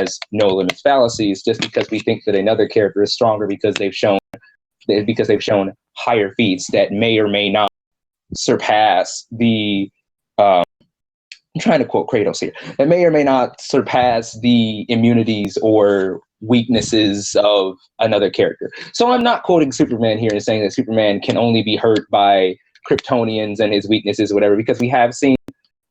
as No Limits Fallacies just because we think that another character is stronger because they've shown higher feats that may or may not surpass the I'm trying to quote Kratos here, that may or may not surpass the immunities or weaknesses of another character. So I'm not quoting Superman here and saying that Superman can only be hurt by Kryptonians and his weaknesses or whatever, because we have seen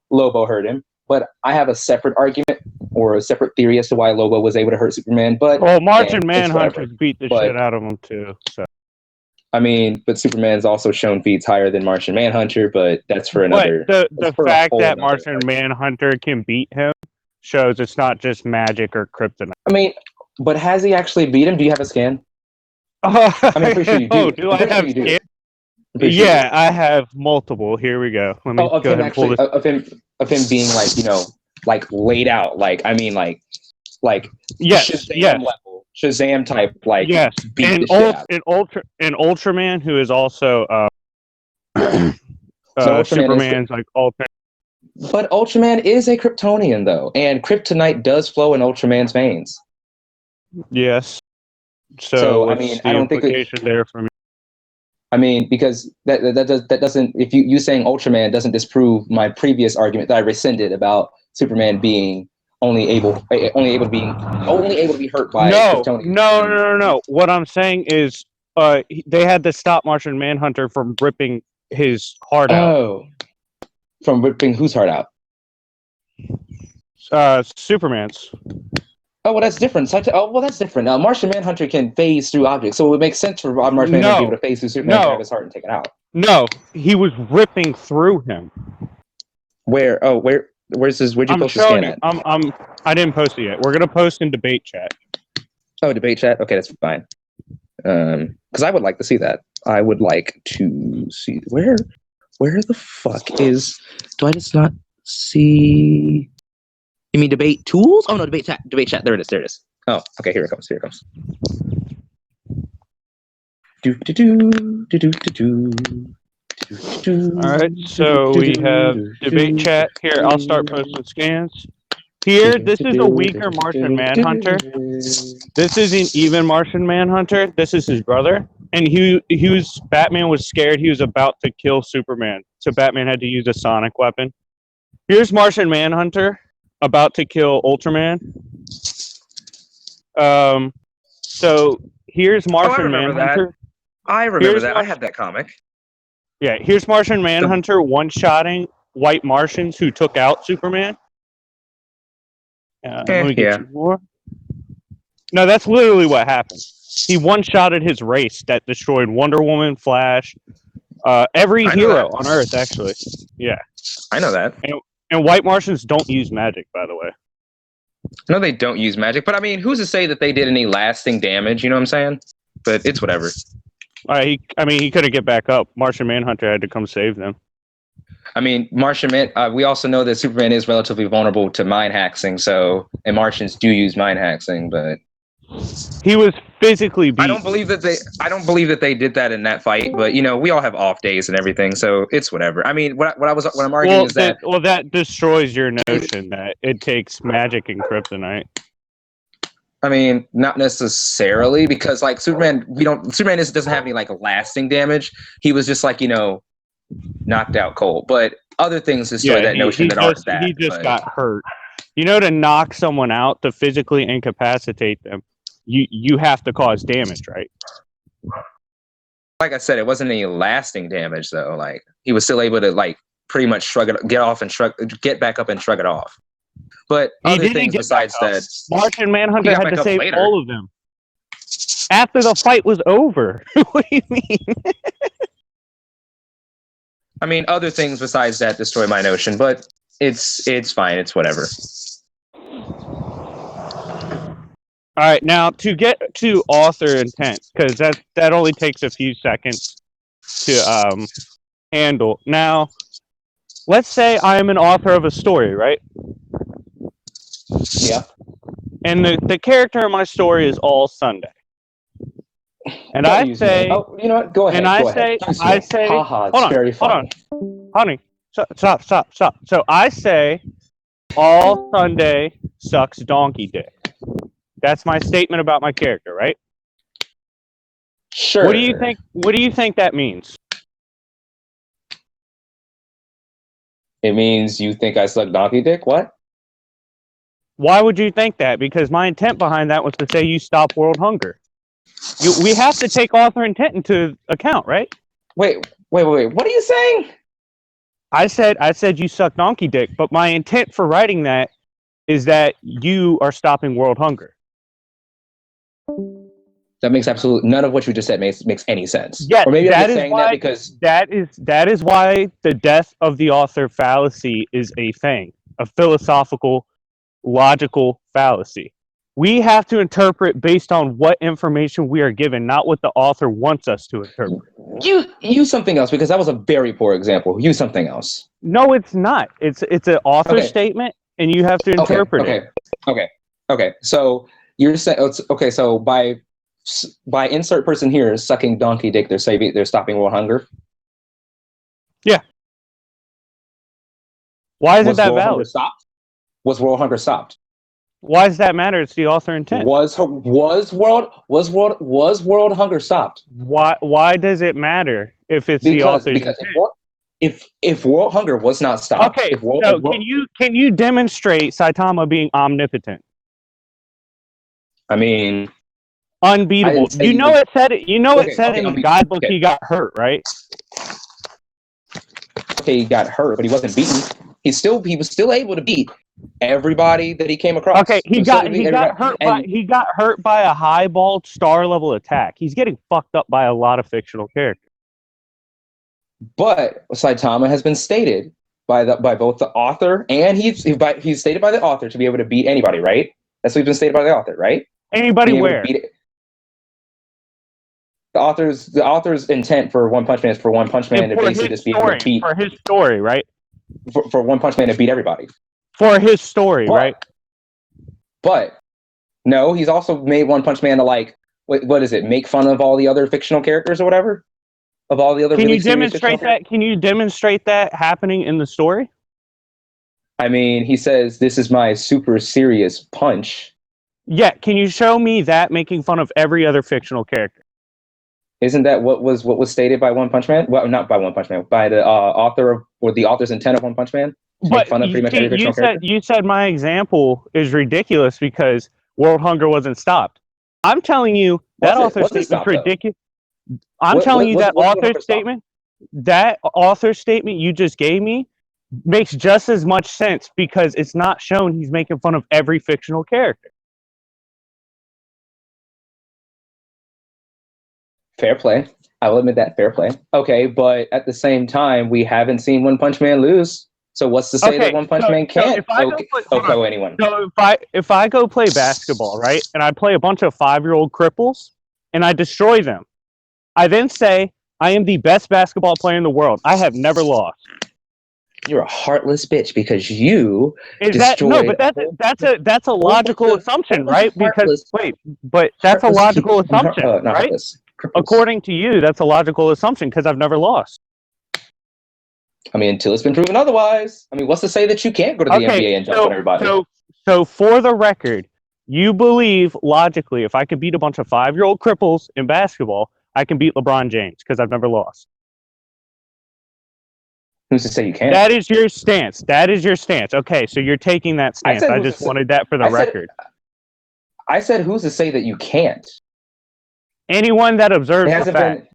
Lobo hurt him. But I have a separate argument or a separate theory as to why Lobo was able to hurt Superman. But Martian Manhunter beat the shit out of him too. So. I mean, but Superman's also shown feats higher than Martian Manhunter, but that's for another. But the fact that Martian Manhunter can beat him shows it's not just magic or kryptonite. I mean, but has he actually beat him? Do you have a scan? I'm pretty sure you do. Do I have scan? Yeah, I have multiple. Here we go. Let me go ahead and pull this. Of him being like laid out. Yes, Shazam level, Shazam type, beat and Ultraman, who is also Superman's alternate. But Ultraman is a Kryptonian though, and kryptonite does flow in Ultraman's veins. Yes. So I mean, I don't think there for me. I mean, because that doesn't. If you saying Ultraman doesn't disprove my previous argument that I rescinded about Superman being only able to be hurt by Kryptonian. No. What I'm saying is, they had to stop Martian Manhunter from ripping his heart out. Oh, from ripping whose heart out? Superman's. Oh, well, that's different. That's different. Martian Manhunter can phase through objects, so it would make sense for Martian Manhunter to be able to phase through Superman and have his heart and take it out. No, he was ripping through him. Where? Where's this? Where'd you post the scan at? I didn't post it yet. We're gonna post in debate chat. Oh, debate chat. Okay, that's fine. Because I would like to see that. I would like to see where the fuck is? Do I just not see? You mean debate tools? Oh no, debate chat. Debate chat. There it is. Oh, okay. Here it comes. All right, so we have debate chat here. I'll start posting scans. Here, this is a weaker Martian Manhunter. This isn't even Martian Manhunter. This is his brother, and Batman was scared. He was about to kill Superman, so Batman had to use a sonic weapon. Here's Martian Manhunter about to kill Ultraman. So here's Martian Manhunter. I remember that. I had that comic. Yeah, here's Martian Manhunter one-shotting white Martians who took out Superman. Let me get you more. No, that's literally what happened. He one-shotted his race that destroyed Wonder Woman, Flash, every hero on Earth, actually. Yeah. I know that. And white Martians don't use magic, by the way. No, they don't use magic. But, I mean, who's to say that they did any lasting damage? You know what I'm saying? But it's whatever. He couldn't get back up. Martian Manhunter had to come save them. I mean, we also know that Superman is relatively vulnerable to mind hacking, and Martians do use mind hacking, but he was physically beat. I don't believe that they did that in that fight, but we all have off days and everything, so it's whatever. I mean, what I'm arguing is that that destroys your notion that it takes magic and kryptonite. I mean, not necessarily, because Superman doesn't have any lasting damage. He was just knocked out cold, but other things destroy that notion that aren't that. He just got hurt. To knock someone out, to physically incapacitate them, you have to cause damage, right? Like I said, it wasn't any lasting damage though. He was still able to pretty much get back up and shrug it off. But other things besides that, Martian Manhunter had to save all of them after the fight was over. What do you mean? I mean, other things besides that destroy my notion, but it's fine. It's whatever. All right, now to get to author intent, because that only takes a few seconds to handle. Now, let's say I am an author of a story, right? Yeah. And the character of my story is all Sunday. And I say, oh, you know what? Go ahead. I say, haha, hold on, honey, stop. So I say, all Sunday sucks donkey dick. That's my statement about my character, right? Sure. What do you think? What do you think that means? It means you think I suck donkey dick? What? Why would you think that? Because my intent behind that was to say you stop world hunger. We have to take author intent into account, right? Wait. What are you saying? I said you suck donkey dick, but my intent for writing that is that you are stopping world hunger. That makes absolutely none of what you just said makes any sense. Yes, or maybe I'm that just is saying why that because that is why the death of the author fallacy is a thing, a philosophical, logical fallacy. We have to interpret based on what information we are given, not what the author wants us to interpret. use something else because that was a very poor example. Use something else. No, it's not. It's an author statement, and you have to interpret it. Okay. So you're saying okay. So by insert person here sucking donkey dick, they're stopping world hunger. Yeah. Why isn't that world valid? Hunger stopped? Was world hunger stopped? Why does that matter? It's the author intent. Was world hunger stopped? Why does it matter if it's the author's intent? If world hunger was not stopped, okay. Can you demonstrate Saitama being omnipotent? I mean, unbeatable. You know it said it. You know it said in the guidebook he got hurt, right? Okay, he got hurt, but he wasn't beaten. He was still able to beat everybody that he came across. Okay, he got hurt by a highballed star level attack. He's getting fucked up by a lot of fictional characters. But Saitama has been stated by both the author and he's stated by the author to be able to beat anybody, right? That's what he's been stated by the author, right? Anybody where? The author's intent for One Punch Man is for One Punch Man to basically just be able to beat for his story, right? For One Punch Man to beat everybody. For his story, right? But no, he's also made One Punch Man to what is it? Make fun of all the other fictional characters or whatever? Of all the other Can you demonstrate that? Can you demonstrate that happening in the story? I mean, he says this is my super serious punch. Yeah, can you show me that making fun of every other fictional character? Isn't that what was stated by One Punch Man? Well, not by One Punch Man, by the author or the author's intent of One Punch Man. But you said my example is ridiculous because world hunger wasn't stopped. I'm telling you that author statement's ridiculous. I'm telling you that author statement you just gave me makes just as much sense because it's not shown he's making fun of every fictional character. Fair play. I will admit that. Fair play. Okay, but at the same time, we haven't seen One Punch Man lose. So what's to say that One Punch Man can't OHKO anyone? So if I go play basketball, right, and I play a bunch of 5-year-old cripples and I destroy them, I then say I am the best basketball player in the world. I have never lost. You're a heartless bitch because you that's a logical assumption, right? Because that's a logical assumption, right? According to you, that's a logical assumption because I've never lost. I mean, until it's been proven otherwise. I mean, what's to say that you can't go to the NBA and jump on everybody? So for the record, you believe logically if I could beat a bunch of 5-year-old cripples in basketball, I can beat LeBron James because I've never lost. Who's to say you can't? That is your stance. Okay, so you're taking that stance. I just wanted that for the record. I said, who's to say that you can't? Anyone that observes the fact.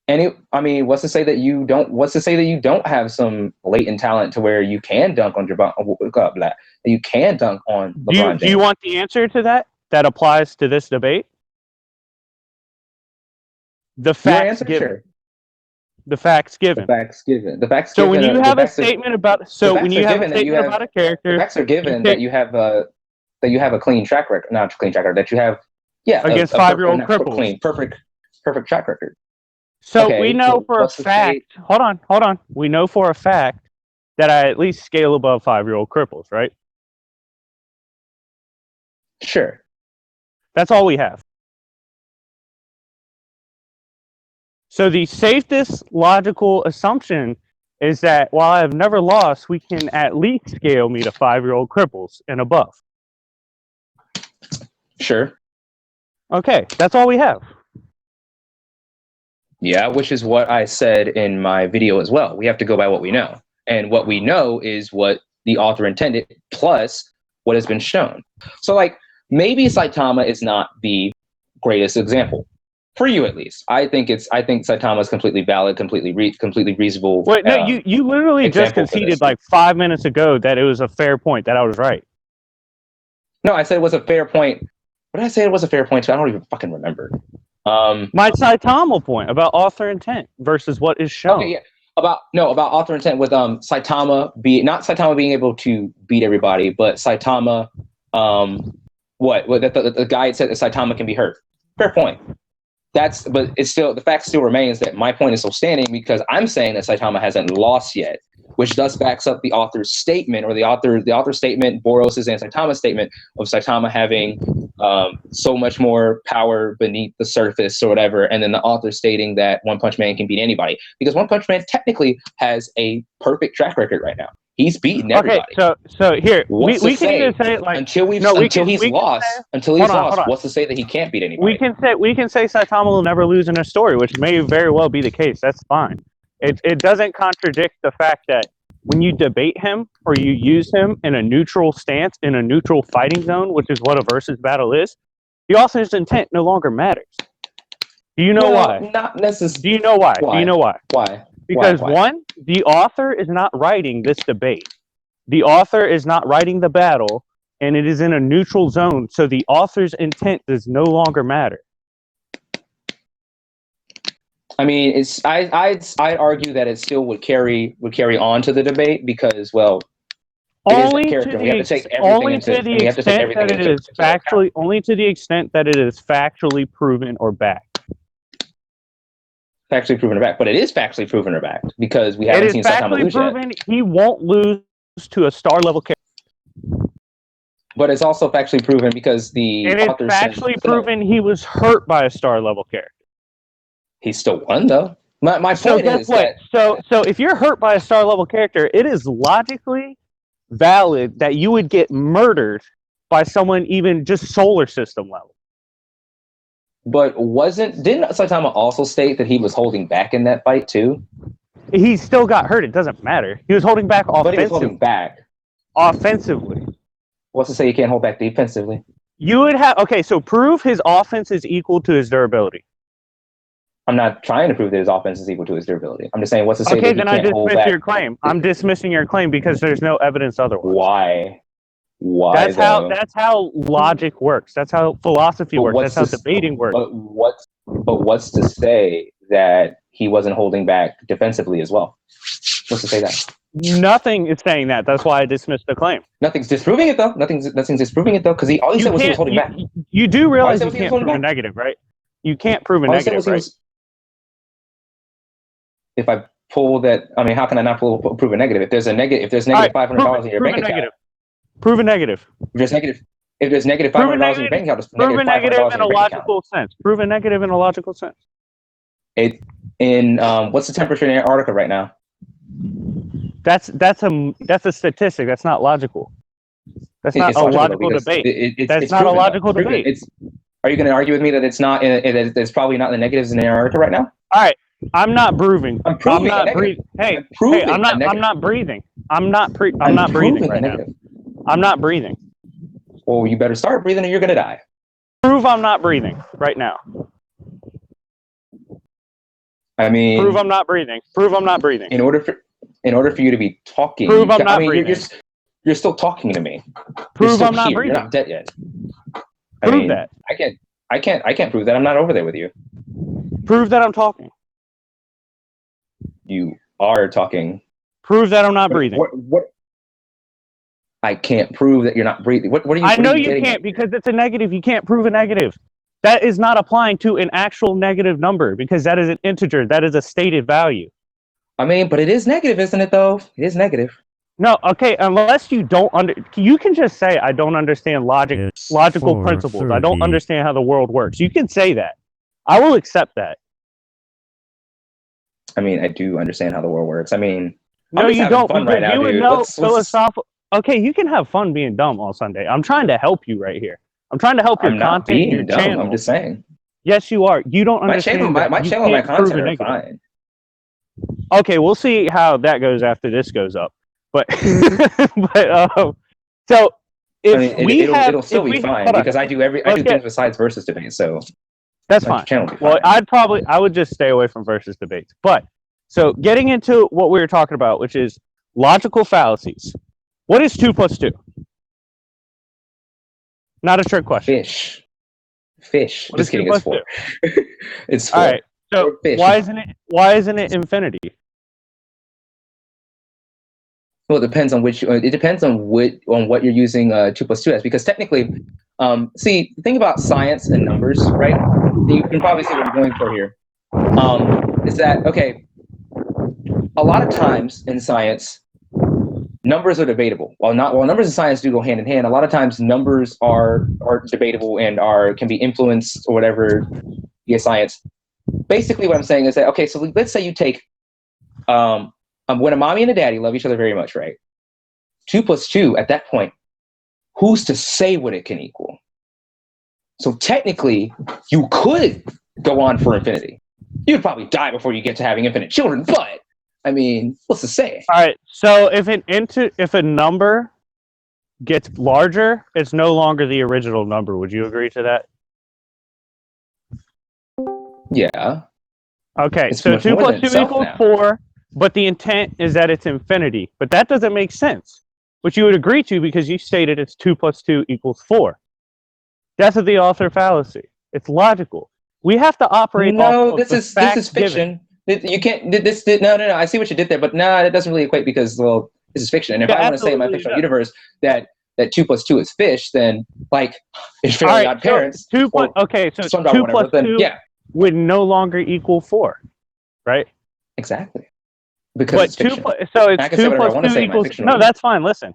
What's to say that you don't? What's to say that you don't have some latent talent to where you can dunk on you can dunk on LeBron James? Do you want the answer to that? That applies to this debate. The facts given. Sure. The facts given. So when you have a statement about a character, the facts are given that you have a clean track record, not a clean track record. That you have against 5-year-old cripples, perfect track record. So we know for a fact. Hold on. We know for a fact that I at least scale above 5-year-old cripples, right? Sure. That's all we have. So the safest logical assumption is that while I have never lost, we can at least scale me to 5-year-old cripples and above. Sure. Okay, that's all we have. Yeah, which is what I said in my video as well. We have to go by what we know. And what we know is what the author intended plus what has been shown. So like maybe Saitama is not the greatest example. For you at least. I think Saitama is completely valid, completely reasonable. Wait, no, you literally just conceded like 5 minutes ago that it was a fair point, that I was right. No, I said it was a fair point. What did I say it was a fair point to? I don't even fucking remember. My Saitama point about author intent versus what is shown. Okay, yeah. About author intent with Saitama not Saitama being able to beat everybody, but Saitama what the guy said that Saitama can be hurt. Fair point. But it's still, the fact still remains that my point is still standing because I'm saying that Saitama hasn't lost yet, which thus backs up the author's statement, or the author's statement, Boros's and Saitama's statement of Saitama having so much more power beneath the surface or whatever, and then the author stating that One Punch Man can beat anybody because One Punch Man technically has a perfect track record right now. He's beaten everybody. Okay, so here we can either say like until he's lost. What's to say that he can't beat anybody? We can say Saitama will never lose in a story, which may very well be the case. That's fine. It doesn't contradict the fact that when you debate him or you use him in a neutral stance, in a neutral fighting zone, which is what a versus battle is, the author's intent no longer matters. Do you know why? Not necessarily. Do you know why? Why? Do you know why? Why? Because why? One, the author is not writing this debate. The author is not writing the battle, and it is in a neutral zone, so the author's intent does no longer matter. I mean, I'd argue that it still would carry on to the debate because, well, only to the extent that it is factually proven or backed. Factually proven or backed, but it is factually proven or backed because we haven't seen Saitama lose yet. He won't lose to a star level character. But it's also factually proven because it's factually proven he was hurt by a star level character. He still won though. My point is that so if you're hurt by a star level character, it is logically valid that you would get murdered by someone even just solar system level. But didn't Saitama also state that he was holding back in that fight too? He still got hurt. It doesn't matter. He was holding back offensively. But he was holding back offensively. What's to say he can't hold back defensively? You would have so prove his offense is equal to his durability. I'm not trying to prove that his offense is equal to his durability. I'm just saying what's to say that he can't hold back. Okay, then I dismiss your claim. I'm dismissing your claim because there's no evidence otherwise. Why? That's how logic works. That's how philosophy works. That's how debating works. But what's to say that he wasn't holding back defensively as well? What's to say that? Nothing is saying that. That's why I dismissed the claim. Nothing's disproving it though. Nothing's disproving it though because all he said was he was holding back. You do realize you can't prove a negative, right? You can't prove a negative, right? If I pull that, I mean, how can I not prove a negative? If there's negative $500 in your bank account, prove a negative. If there's negative $500 in your bank account, just prove a negative in a logical sense. Prove a negative in a logical sense. What's the temperature in Antarctica right now? That's a statistic. That's not logical. That's not a logical debate. That's not a logical debate. Are you going to argue with me that it's not? It's probably not the negatives in Antarctica right now. All right, I'm not proving. I'm not breathing. Hey, I'm not breathing. I'm not breathing right now. I'm not breathing. Well, you better start breathing, or you're going to die. Prove I'm not breathing right now. I mean, prove I'm not breathing. Prove I'm not breathing. In order for you to be talking, prove I'm not breathing. You're still talking to me. Prove I'm not breathing. You're not dead yet. Prove that. I can't prove that. I'm not over there with you. Prove that I'm talking. You are talking. Prove that I'm not breathing. What? I can't prove that you're not breathing. What are you? I know you can't because it's a negative. You can't prove a negative. That is not applying to an actual negative number because that is an integer. That is a stated value. I mean, but it is negative, isn't it? Though it is negative. No, okay. Unless you don't you can just say I don't understand logical principles. I don't understand how the world works. You can say that. I will accept that. I mean, I do understand how the world works. I mean, no, you don't. Right now, you would know philosophical. Okay, you can have fun being dumb on Sunday. I'm trying to help you right here. I'm trying to help your I'm not content, your being dumb. channel. I'm just saying. Yes, you are. You don't My understand channel, that. my You channel, my can't prove content a are negative. fine. Okay, we'll see how that goes after this goes up. But so if I mean, it'll still be fine because I do things besides versus debates. So that's my fine. channel will be Well, fine. I would just stay away from versus debates. But so getting into what we were talking about, which is logical fallacies. What is 2 plus 2? Not a trick question. Fish. What Just is 2 kidding. plus It's 4. 2? It's 4. All right. So why isn't it infinity? Well, it depends on what you're using 2 plus 2 as, because technically, see, the thing about science and numbers, right? You can probably see what I'm going for here. Is that okay? A lot of times in science, numbers are debatable. While numbers and science do go hand in hand, a lot of times numbers are debatable and can be influenced or whatever via science. Basically, what I'm saying is that okay, so let's say you take when a mommy and a daddy love each other very much, right? 2 plus 2 at that point, who's to say what it can equal? So technically, you could go on for infinity. You'd probably die before you get to having infinite children, but I mean, what's to say? All right. So if a number gets larger, it's no longer the original number. Would you agree to that? Yeah. Okay. It's So much 2 more plus than 2 itself equals now. 4, but the intent is that it's infinity. But that doesn't make sense, which you would agree to because you stated it's 2 plus 2 equals 4. That's the author fallacy. It's logical. We have to operate No, off of the this is facts fiction. given. You can't. No. I see what you did there, but no, it doesn't really equate because this is fiction. And if I want to say in my fictional universe that 2 plus 2 is fish, then like it's Fairly Odd Parents. So 2 plus 2 yeah, would no longer equal 4, right? exactly. Because it's fiction. So it's 2 plus 2 equals. No, that's fine. Listen,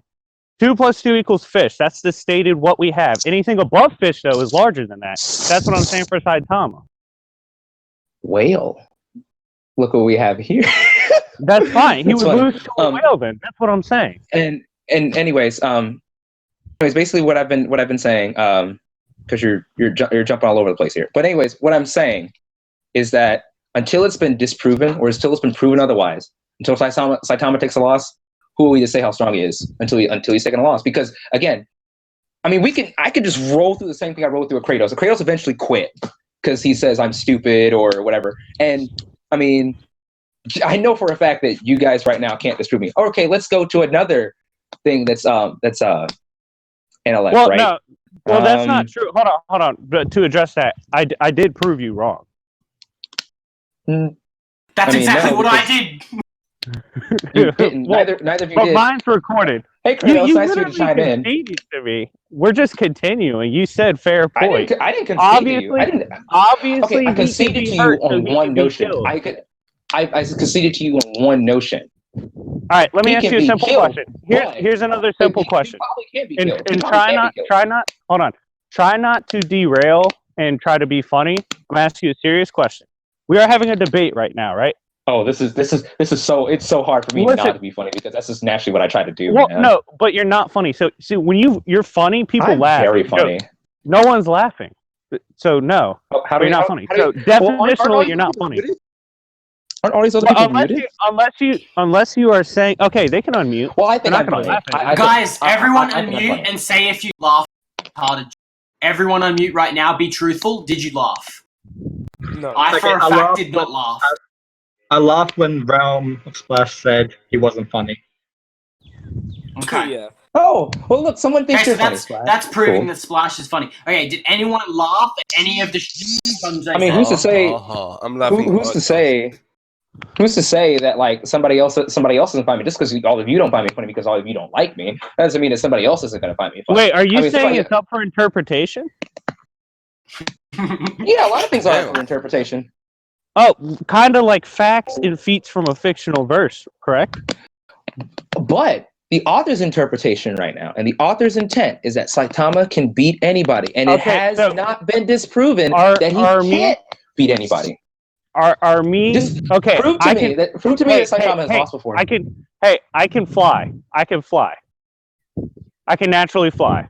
2 plus 2 equals fish. That's the stated what we have. Anything above fish, though, is larger than that. That's what I'm saying for Saitama. Whale. Look what we have here. That's fine. He would funny. lose to a whale then. That's what I'm saying. And anyways, basically what I've been saying, because you're jumping all over the place here. But anyways, what I'm saying is that until it's been disproven or until it's been proven otherwise, until Saitama takes a loss, who are we to say how strong he is until he's taken a loss? Because again, I mean, I could just roll through the same thing I rolled through with Kratos. Kratos eventually quit because he says I'm stupid or whatever. And I mean, I know for a fact that you guys right now can't disprove me. Okay, let's go to another thing that's intellect, well, right? No, well, that's not true. Hold on. But to address that, I did prove you wrong. That's exactly what I did. You didn't. Neither of you but did. Mine's recorded. Hey, Kratos, you nice of you to chime in. To me. We're just continuing. You said fair point. I didn't concede to you. Obviously, okay, I conceded to you on one notion. I conceded to you on one notion. All right, let me ask you a simple question. Here's another simple question. Try not to derail and try to be funny. I'm gonna ask you a serious question. We are having a debate right now, right? Oh, this is it's so hard for me not to be funny because that's just naturally what I try to do. Well, man. No, but you're not funny. So see, when you're funny, people laugh. Very funny. No one's laughing. So no, you're not funny. So definitionally, you're not funny. Aren't all these other people muted? Unless you are saying, okay, they can unmute. Well, I think I'm funny. Guys, everyone unmute and say if you laugh hard. Everyone unmute right now. Be truthful. Did you laugh? No. I for a fact did not laugh. I laughed when Realm of Splash said he wasn't funny. Okay. Yeah. Oh, well, look, someone thinks you're funny. That's proving that Splash is funny. Okay, did anyone laugh at any of the I mean, who's to say? I'm laughing. Who's to say? Who's to say that like somebody else doesn't find me just because all of you don't find me funny because all of you don't like me? That doesn't mean that somebody else isn't going to find me funny. Wait, are you saying it's up for interpretation? Yeah, a lot of things are up for interpretation. Oh, kind of like facts and feats from a fictional verse, correct? But the author's interpretation right now and the author's intent is that Saitama can beat anybody, and it has not been disproven that he can't beat anybody. Are me okay? Prove to me that Saitama has lost before. I can fly. I can naturally fly.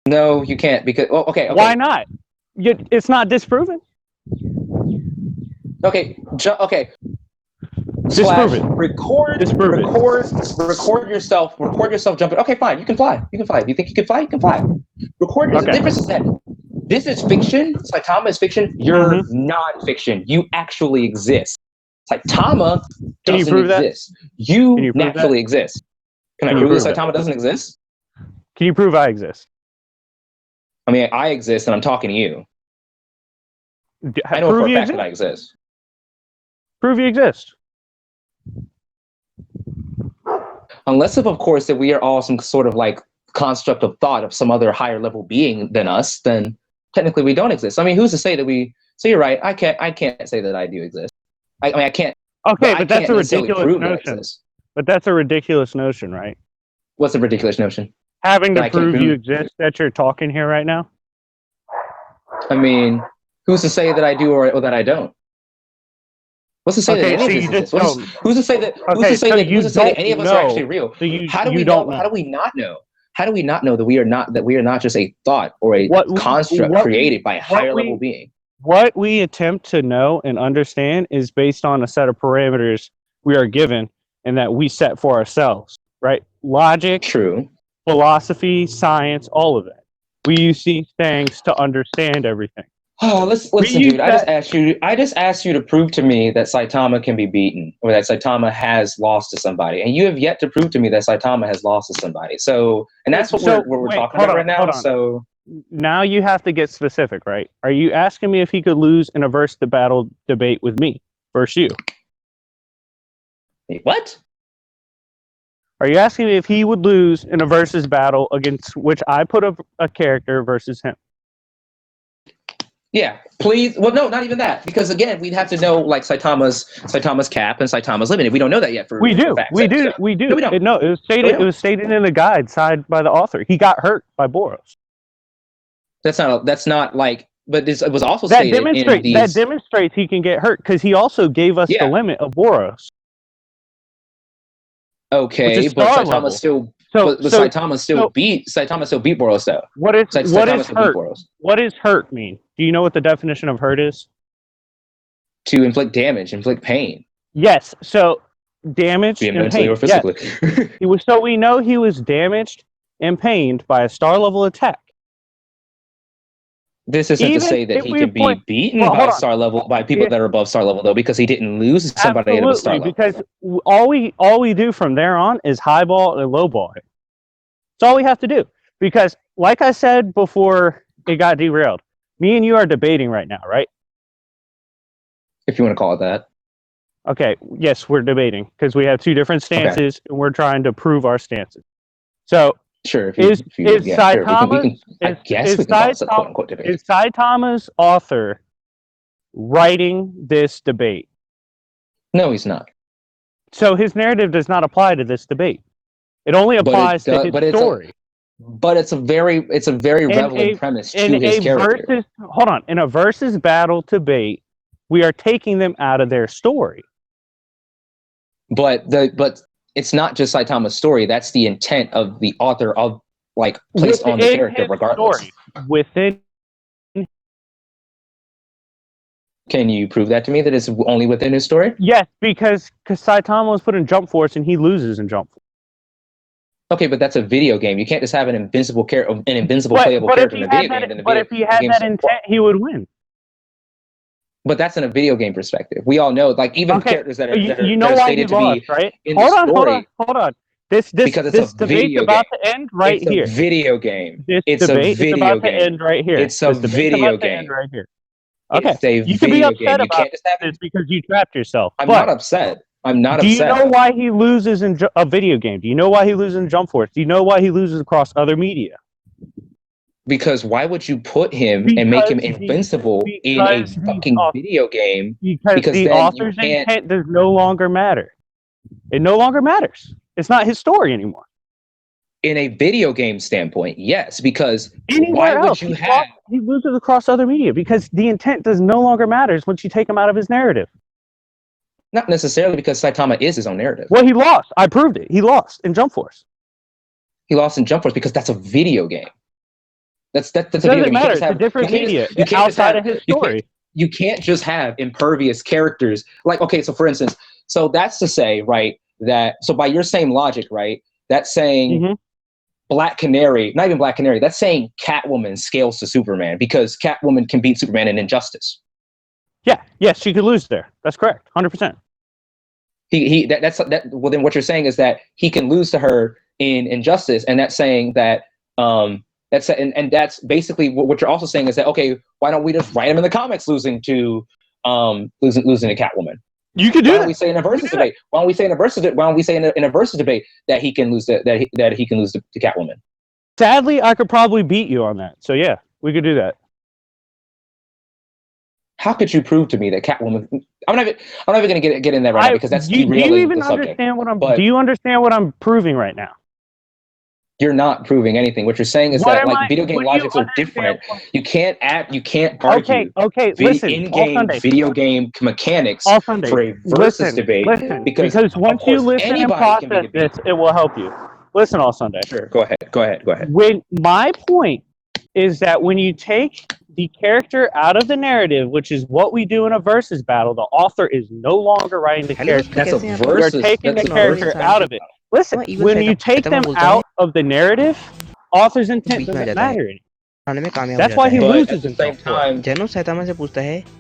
No, you can't because okay. Why not? It's not disproven. Okay, okay. Disprove Slash it. record Disprove it. record yourself jumping. Okay, fine. You can fly. You can fly. You think you can fly? You can fly. Record yourself. Okay. The difference is that this is fiction. Saitama is fiction. You're non-fiction. You actually exist. Saitama Can you doesn't prove that? exist. You Can you prove naturally that? exist. Can I Can you prove that prove that? Saitama doesn't exist? Can you prove I exist? I mean, I exist and I'm talking to you. I know Prove for a you fact exist. that I exist. Prove you exist. Unless, of course, that we are all some sort of like construct of thought of some other higher level being than us, then technically we don't exist. I mean, who's to say that we? So you're right. I can't say that I do exist. I mean, I can't. Okay, I but that's can't a necessarily ridiculous prove that I notion. exist. But that's a ridiculous notion, right? What's a ridiculous notion? Having That to I can't prove you prove? exist that you're talking here right now. I mean, who's to say that I do or that I don't? What's to say that Okay, any so of you this just exists? don't. Who's to say that? Who's Okay, to say so that? you Who's to say that don't any of us know. are actually real? So you How do we don't know? know. How do we not know? How do we not know that we are not just a thought or a construct created by a higher level being? What we attempt to know and understand is based on a set of parameters we are given and that we set for ourselves, right? Logic, True. philosophy, science, all of that. We use these things to understand everything. Oh, listen, dude. I just asked you to prove to me that Saitama can be beaten, or that Saitama has lost to somebody, and you have yet to prove to me that Saitama has lost to somebody. So, and that's what we're talking about right now. So now you have to get specific, right? Are you asking me if he could lose in a versus the battle debate with me versus you? What? Are you asking me if he would lose in a versus battle against which I put a character versus him? Yeah, please. Well, no, not even that, because again, we'd have to know like Saitama's cap and Saitama's limit. We don't know that yet. We do. No, we don't. No, it was No, it was stated in the guide side by the author. He got hurt by Boros. That's not like. But it was also That stated in these. That demonstrates he can get hurt because he also gave us the limit of Boros. Okay, but Saitama still. Saitama still beat Boros though. What is hurt? What does hurt mean? Do you know what the definition of hurt is? To inflict damage, inflict pain. Yes. So damage and mentally pain. or physically. Yes. So we know he was damaged and pained by a star level attack. This isn't to say that he can be beaten by people that are above star level though, because he didn't lose somebody at a star level. Because all we do from there on is highball and lowball it. That's all we have to do. Because like I said before it got derailed, me and you are debating right now, right? If you want to call it that. Okay, yes, we're debating because we have two different stances and we're trying to prove our stances. So sure, is Saitama's author writing this debate? No, he's not. So his narrative does not apply to this debate. It only applies to his story. But it's a very relevant premise to his character. In a versus battle debate, we are taking them out of their story. But it's not just Saitama's story. That's the intent of the author of placed on the character regardless. Within. Can you prove that to me that it's only within his story? Yes, because Saitama was put in Jump Force and he loses in Jump Force. Okay, but that's a video game. You can't just have an invincible playable character in a video game. But if he had that intent, he would win. But that's in a video game perspective. We all know, characters that are stated to be right? in the story. Hold on. This debate's about to end right here. It's a video game. It's a video game. To end right here. It's a video game right here. Okay. You can be upset about this because you trapped yourself. I'm not upset. Do you know why he loses in a video game? Do you know why he loses in Jump Force? Do you know why he loses across other media? Because why would you put him and make him invincible in a fucking video game? Because the author's intent does no longer matter. It no longer matters. It's not his story anymore. In a video game standpoint, yes, because anywhere else, he loses across other media because the intent does no longer matters once you take him out of his narrative. Not necessarily because Saitama is his own narrative. Well, he lost. I proved it. He lost in Jump Force. He lost in Jump Force because that's a video game. That's It a video doesn't game. matter. It's a different media. It's outside of his story. You can't just have impervious characters. Like, okay, so for instance, so that's to say, right, that so by your same logic, right, that's saying Black Canary, not even Black Canary, that's saying Catwoman scales to Superman because Catwoman can beat Superman in Injustice. Yeah, yes, she could lose there. That's correct, 100%. Well, then what you're saying is that he can lose to her in Injustice, and that's saying that that's basically what you're also saying is that, okay, why don't we just write him in the comics losing to Catwoman? You could do Why that. don't we say in a versus debate? Why don't we say in a versus debate that he can lose to Catwoman? Sadly, I could probably beat you on that. So yeah, we could do that. How could you prove to me that Catwoman? I'm not even going to get in there right now because that's derailing do you even the subject. Do you understand what I'm proving right now? You're not proving anything. What you're saying is that video game logics are different. You can't argue listen, in-game video game mechanics for a versus debate. Because once you listen and process this, it will help you. Listen all Sunday. Sure, go ahead. When my point is that when you take the character out of the narrative, which is what we do in a versus battle, the author is no longer writing the character. That's a versus. You're taking the character out of it. Listen, when you take them out of the narrative, author's intent doesn't matter anymore. That's why he loses at the same time.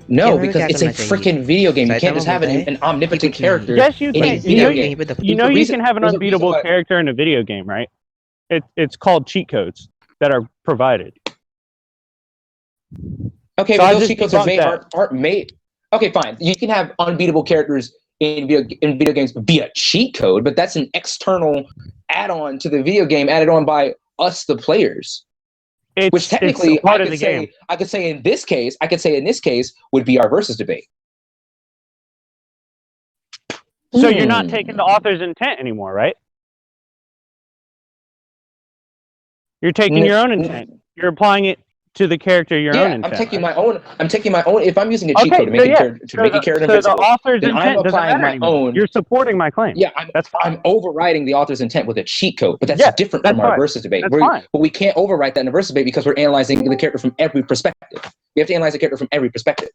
No, because it's a freaking video game. You can't just have an omnipotent character. Yes, you can. You can have an There's a unbeatable reason why- character in a video game, right? It's called cheat codes that are provided. Okay, So but I those just cheat codes debunked aren't made. Okay, fine. You can have unbeatable characters in video games via cheat code, but that's an external add-on to the video game, added on by us, the players. Which technically, it's part of the game. I could say in this case would be our versus debate. So you're not taking the author's intent anymore, right? You're taking your own intent. You're applying it to the character your own intent. I'm taking my own. If I'm using a cheat code to make a character invincible, the author's then intent I'm doesn't applying matter my anymore. own. You're supporting my claim. Yeah, that's fine. I'm overriding the author's intent with a cheat code, but that's different that's from our fine. versus debate. That's fine. But we can't overwrite that in a versus debate because we're analyzing the character from every perspective. We have to analyze the character from every perspective,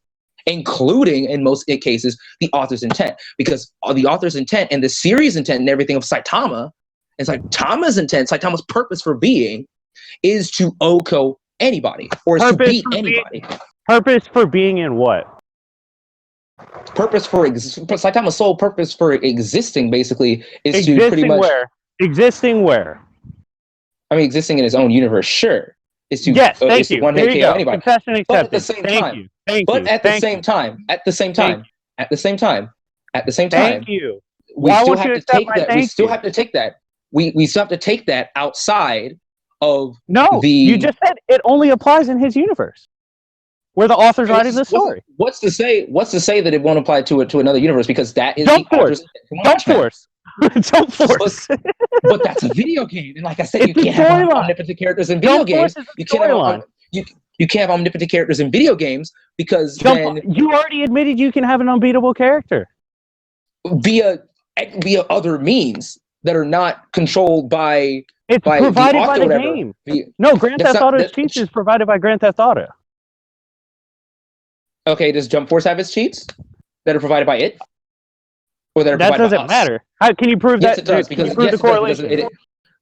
including, in most cases, the author's intent. Because the author's intent and the series intent and everything of Saitama, and Saitama's intent, Saitama's purpose for being, is to OHKO anybody, or is to beat anybody. Purpose for being in what? Saitama's sole purpose for existing, basically, is existing to pretty much... Existing where? I mean, existing in his own universe, sure. Is to, yes, thank you. There you go. Anybody. Confession accepted. But at the same time, at the same time, we still have to take that. We still have to take that. We still have to take that outside of you just said it only applies in his universe, where the author's writing the story. What's to say that it won't apply to another universe, because that is Don't force. Don't force. But that's a video game, and like I said, you can't have omnipotent characters in video games. You can't have omnipotent characters in video games because then you already admitted you can have an unbeatable character via other means that are not controlled by. It's provided by the game. No, Grand Theft Auto's cheats is provided by Grand Theft Auto. Okay, does Jump Force have its cheats that are provided by it? Or that doesn't matter. How can you prove that? It does, because the correlation?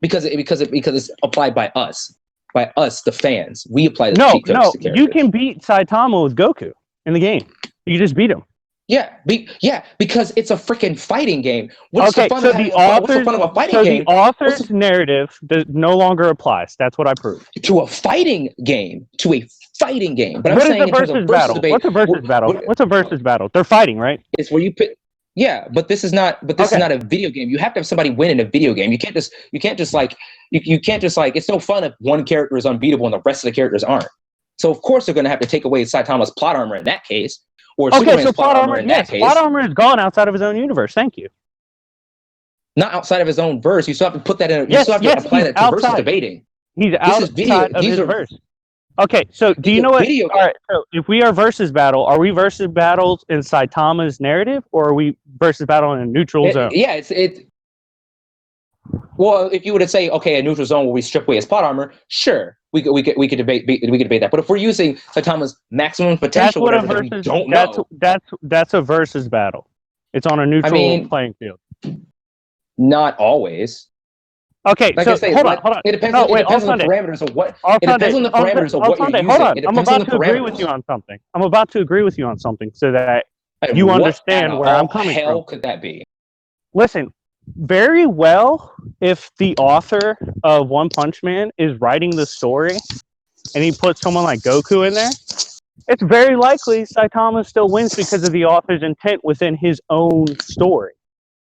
Because it's applied by us, the fans. We apply the cheat codes to characters. You can beat Saitama with Goku in the game. You can just beat him. Yeah, because it's a freaking fighting game. What's the fun of a fighting game? The author's narrative no longer applies. That's what I proved. To a fighting game. But what is a versus battle? What's a versus battle? What's a versus battle? They're fighting, right? It's where you put. Yeah, but this is not. But this is not a video game. You have to have somebody win in a video game. You can't just It's no fun if one character is unbeatable and the rest of the characters aren't. So of course they're going to have to take away Saitama's plot armor in that case. Or Superman's plot armor in that case. Plot armor is gone outside of his own universe. Thank you. Not outside of his own verse. You still have to put that in. You still have to apply that to versus debating. He's outside of his verse. Okay, so do you know what? All right, so if we are versus battle, are we versus battles in Saitama's narrative, or are we versus battle in a neutral zone? Yeah, Well, if you were to say, okay, a neutral zone where we strip away his plot armor, sure. we could debate that. But if we're using Saitama's maximum potential, That's what whatever, that we don't know. That's a versus battle. It's on a neutral playing field. Not always. Okay, like so I say, hold on. It depends. It depends on the parameters of what. It depends on the parameters of what you're using. Hold on. It I'm depends on about the to agree parameters. with you on something. I'm about to agree with you on something so that And you what understand where I'm coming hell from. could that be? Listen, very well, if the author of One Punch Man is writing the story and he puts someone like Goku in there, it's very likely Saitama still wins because of the author's intent within his own story.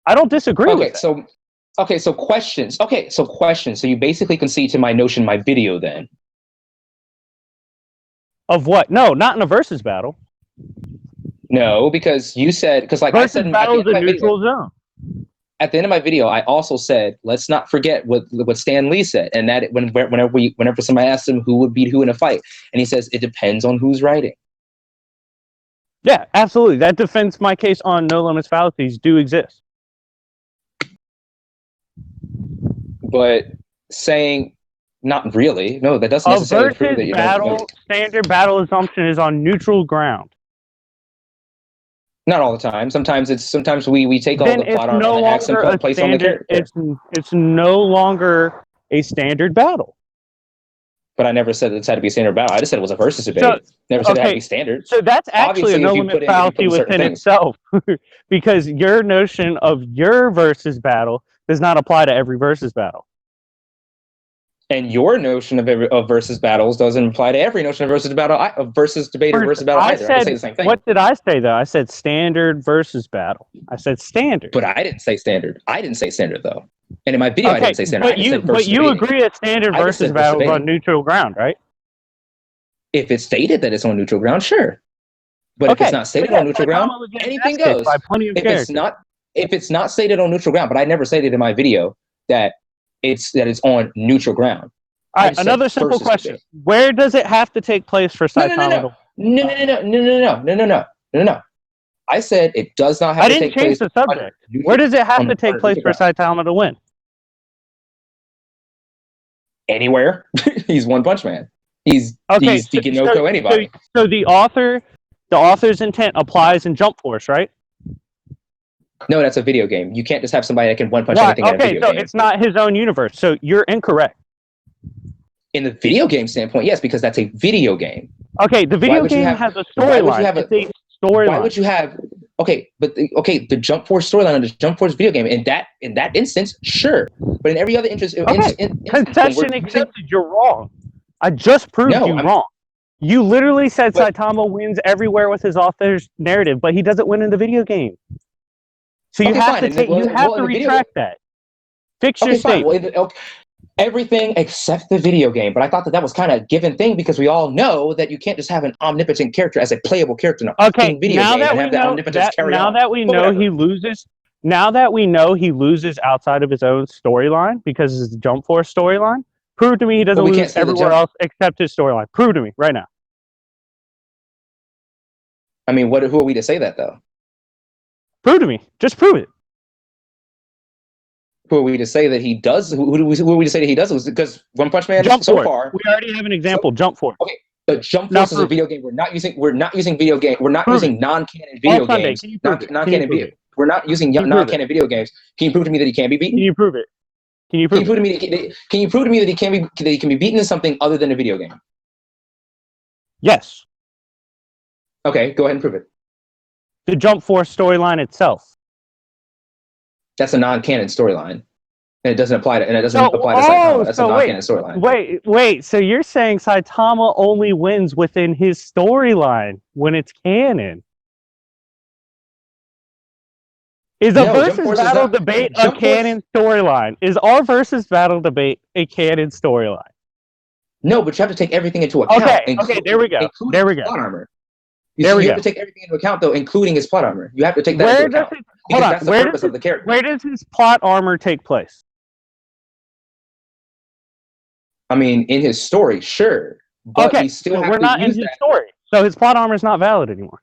I don't disagree with that. So questions. So you basically concede to my notion, my video, then. Of what? No, not in a versus battle. No, because you said, because like versus I said, battle is a neutral zone. At the end of my video, I also said, let's not forget what Stan Lee said, and that whenever somebody asked him who would beat who in a fight, and he says it depends on who's writing. Yeah, absolutely. That defends my case on No Limits Fallacies do exist. But saying not really, no, that doesn't necessarily prove that you don't. Standard battle assumption is on neutral ground. Not all the time. Sometimes we take all the plot armor and accent put place on the character. It's no longer a standard battle. But I never said it had to be a standard battle. I just said it was a versus debate. Never said it had to be standard. So that's actually a no limit fallacy within itself, because your notion of your versus battle does not apply to every versus battle. And your notion of versus battles doesn't apply to every notion of versus battle, of versus debate or versus battle either. I say the same thing. What did I say though? I said standard versus battle. I said standard. But I didn't say standard. I didn't say standard though. And in my video, I didn't say standard. But you agree that standard versus battle is on neutral ground, right? If it's stated that it's on neutral ground, sure. But if it's not stated on neutral ground, anything goes. If it's not stated on neutral ground, but I never stated in my video that it's on neutral ground. All right, another simple question: where does it have to take place for Saitama? No. I said it does not have to take place. I didn't change the subject. Where does it have to take place for Saitama to win? Anywhere. He's One Punch Man. He's Dikinoko anybody. So the author's intent applies in Jump Force, right? No, that's a video game. You can't just have somebody that can one punch anything in a video game. It's not his own universe. So you're incorrect. In the video game standpoint, yes, because that's a video game. Okay, the video game has a storyline. It's a storyline. Why would you have? The Jump Force storyline and the Jump Force video game. In that instance, sure. But in every other concession accepted. You're wrong. I just proved you wrong. You literally said Saitama wins everywhere with his author's narrative, but he doesn't win in the video game. So you have to retract that. Fix your statement. Everything except the video game. But I thought that was kind of a given thing because we all know that you can't just have an omnipotent character as a playable character in a video game and have that omnipotence carry on. Now that we know he loses, outside of his own storyline because it's the Jump Force storyline, prove to me he doesn't lose everywhere else except his storyline. Prove to me right now. I mean, who are we to say that though? Prove to me. Just prove it. Who are we to say that he does? Who are we to say that he does? Because One Punch Man so far. We already have an example. Jump Force. Okay, but Jump Force is a video game. We're not using video game. We're not using non-canon video games. Non-canon video. We're not using non-canon video games. Can you prove to me that he can be beaten? Can you prove it? Can you prove to me that he can be beaten in something other than a video game? Yes. Okay, go ahead and prove it. The Jump Force storyline itself. That's a non-canon storyline, and it doesn't apply to Saitama. That's a non-canon storyline. Wait. So you're saying Saitama only wins within his storyline when it's canon? Is a versus battle debate a canon storyline? Is our versus battle debate a canon storyline? No, but you have to take everything into account. Okay, there we go. Plot armor. You have to take everything into account, though, including his plot armor. You have to take that into account. That's the purpose of the character. Where does his plot armor take place? I mean, in his story, sure. But he still we're not in his story. So his plot armor is not valid anymore.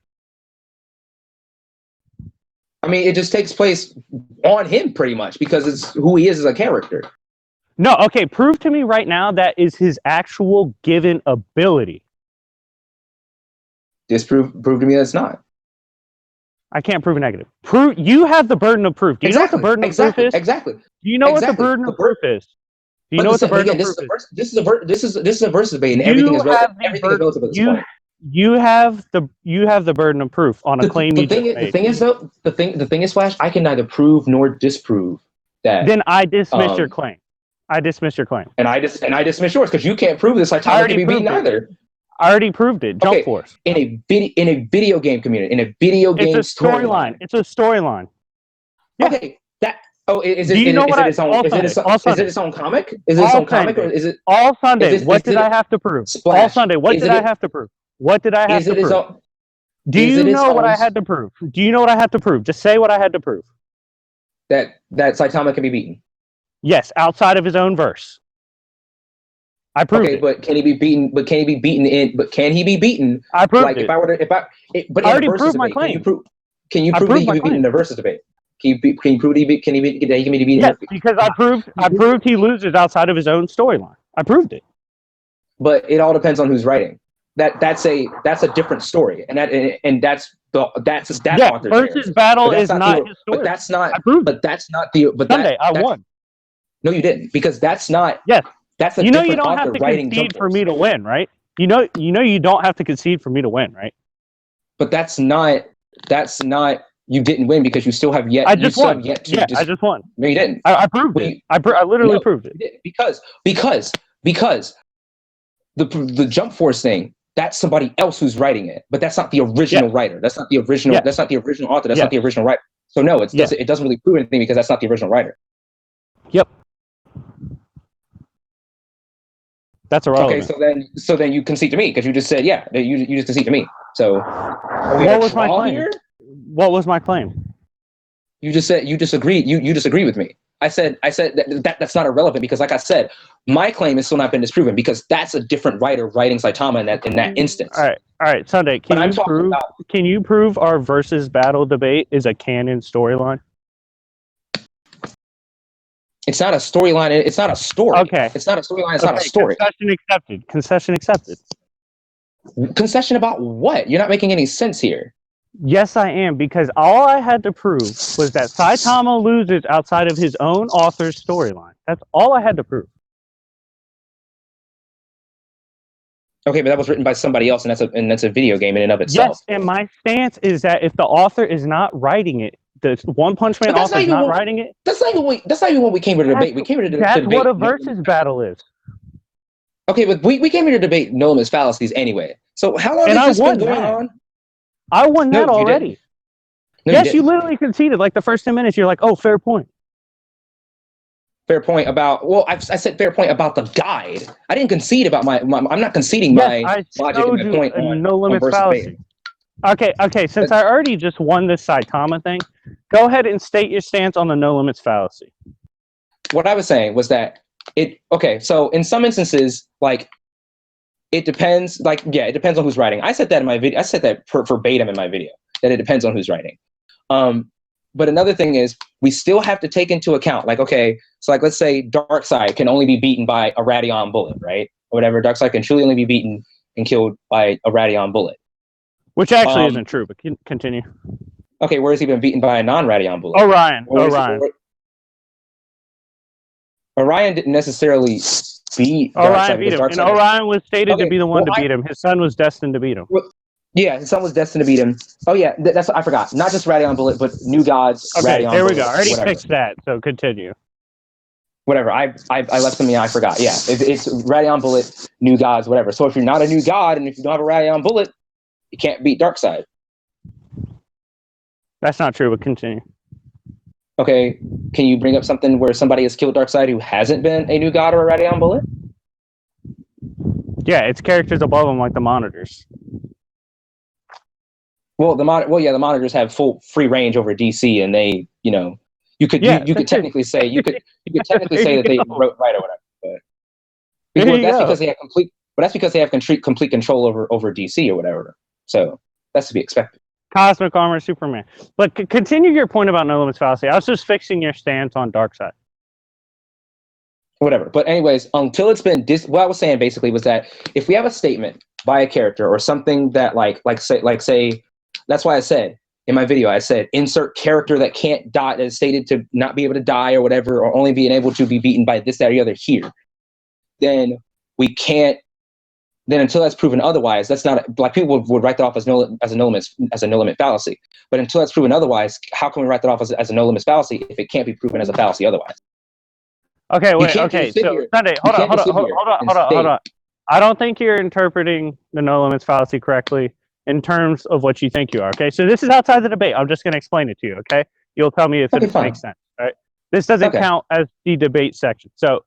I mean, it just takes place on him pretty much because it's who he is as a character. No, okay, prove to me right now that is his actual given ability. Prove to me that's not. I can't prove a negative. You have the burden of proof. Do you know what the burden of proof is? Exactly. Do you know what the burden of proof is? Do you know what the burden of proof is? This is a versus debate, and everything is relative. Everything is relative at this point. You have the burden of proof on a claim you just made. The thing is though, the thing is, Flash, I can neither prove nor disprove that. Then I dismiss your claim. I dismiss your claim. And I dismiss yours because you can't prove this. Saitama can be beaten either. I already proved it. Jump Force. In a video game community, in a video game storyline. It's a storyline. Yeah. Okay. Is it its own comic? Is it its own comic, or is it all Sunday? What did I have to prove? All Sunday. What did I have to prove? What did I have to prove? Do you know what I had to prove? Do you know what I had to prove? Just say what I had to prove. That Saitama can be beaten. Yes, outside of his own verse. I proved it. But can he be beaten? But can he be beaten? I proved it. I already proved my claim. Can you prove that he can be beaten in a versus debate? Can you prove that he can be beaten? Yes, because I proved he loses outside of his own storyline. I proved it. But it all depends on who's writing. That's a different story, and that's author versus battle is not his story. But that's not. I proved but that's not the. But Sunday, I won. No, you didn't, because that's not. Yes. That's a you different don't author have to writing concede for me to win, right? You know you don't have to concede for me to win, right? But that's not you didn't win because you still have yet. I just won. I just won. No, you didn't. I proved it. I literally proved it. Because the Jump Force thing, that's somebody else who's writing it, but that's not the original writer. That's not the original. That's not the original author. That's not the original writer. So no, it doesn't really prove anything because that's not the original writer. Yep. That's irrelevant. Okay, so then you concede to me because you just said you just concede to me. So what was my claim? Here? What was my claim? You just said you disagree. You disagree with me. I said that's not irrelevant because, like I said, my claim has still not been disproven because that's a different writer writing Saitama in that instance. All right, Sunday. Can you prove our versus battle debate is a canon storyline? It's not a storyline. It's not a story. Okay. It's not a storyline. It's not a story. Concession accepted. Concession about what? You're not making any sense here. Yes, I am, because all I had to prove was that Saitama loses outside of his own author's storyline. That's all I had to prove. Okay, but that was written by somebody else, and that's a video game in and of itself. Yes, and my stance is that if the author is not writing it, the One Punch Man author is not writing it. That's not even what we came here to debate. We came here to debate. That's what a versus battle is. Okay, but we came here to debate No Limits Fallacies anyway. So how long has this been going on? I won that already. Yes, you literally conceded. Like the first 10 minutes, you're like, "Oh, fair point." Fair point about. Well, I said fair point about the guide. I didn't concede about my I'm not conceding my logic and my point on No Limits Fallacy. Okay. Since I already just won this Saitama thing, go ahead and state your stance on the No Limits Fallacy. What I was saying was that so in some instances, like, it depends. Like, it depends on who's writing. I said that in my video. I said that verbatim in my video, that it depends on who's writing. But another thing is, we still have to take into account, like, okay, so like, let's say Darkseid can only be beaten by a Radion bullet, right? Or whatever. Darkseid can truly only be beaten and killed by a Radion bullet. Which actually isn't true, but continue. Okay, where has he been beaten by a non-Radion bullet? Orion didn't necessarily beat Orion beat him, and Orion was stated to be the one to beat him. His son was destined to beat him. Well, yeah, his son was destined to beat him. Oh yeah, that's I forgot. Not just Radion bullet, but New Gods. Okay, Radion there we bullet, go. I already whatever. fixed that, so continue. Whatever. I left something. I forgot. Yeah, it's Radion bullet, New Gods, whatever. So if you're not a New God and if you don't have a Radion bullet, you can't beat Darkseid. That's not true, but continue. Okay, can you bring up something where somebody has killed Darkseid who hasn't been a New God or a Radion bullet? Yeah, it's characters above them, like the monitors. Well, the monitors have full free range over DC, and they, you could technically say that they wrote right or whatever. But that's because they have complete control over DC or whatever. So that's to be expected. Cosmic Armor, Superman. But continue your point about No Limits Fallacy. I was just fixing your stance on Darkseid. whatever. But anyways, until it's been what I was saying basically was that if we have a statement by a character or something that say that's why I said in my video, I said insert character that can't die, that is stated to not be able to die or whatever, or only being able to be beaten by this, that, or the other here. Then we can't. Then until that's proven otherwise, that's not like people would write that off as a no limit fallacy. But until that's proven otherwise, how can we write that off as a no limit fallacy if it can't be proven as a fallacy otherwise? Okay, wait. Okay, so Sunday, hold on. I don't think you're interpreting the no limits fallacy correctly in terms of what you think you are. Okay, so this is outside the debate. I'm just going to explain it to you. Okay, you'll tell me if it makes sense. Right? This doesn't count as the debate section. So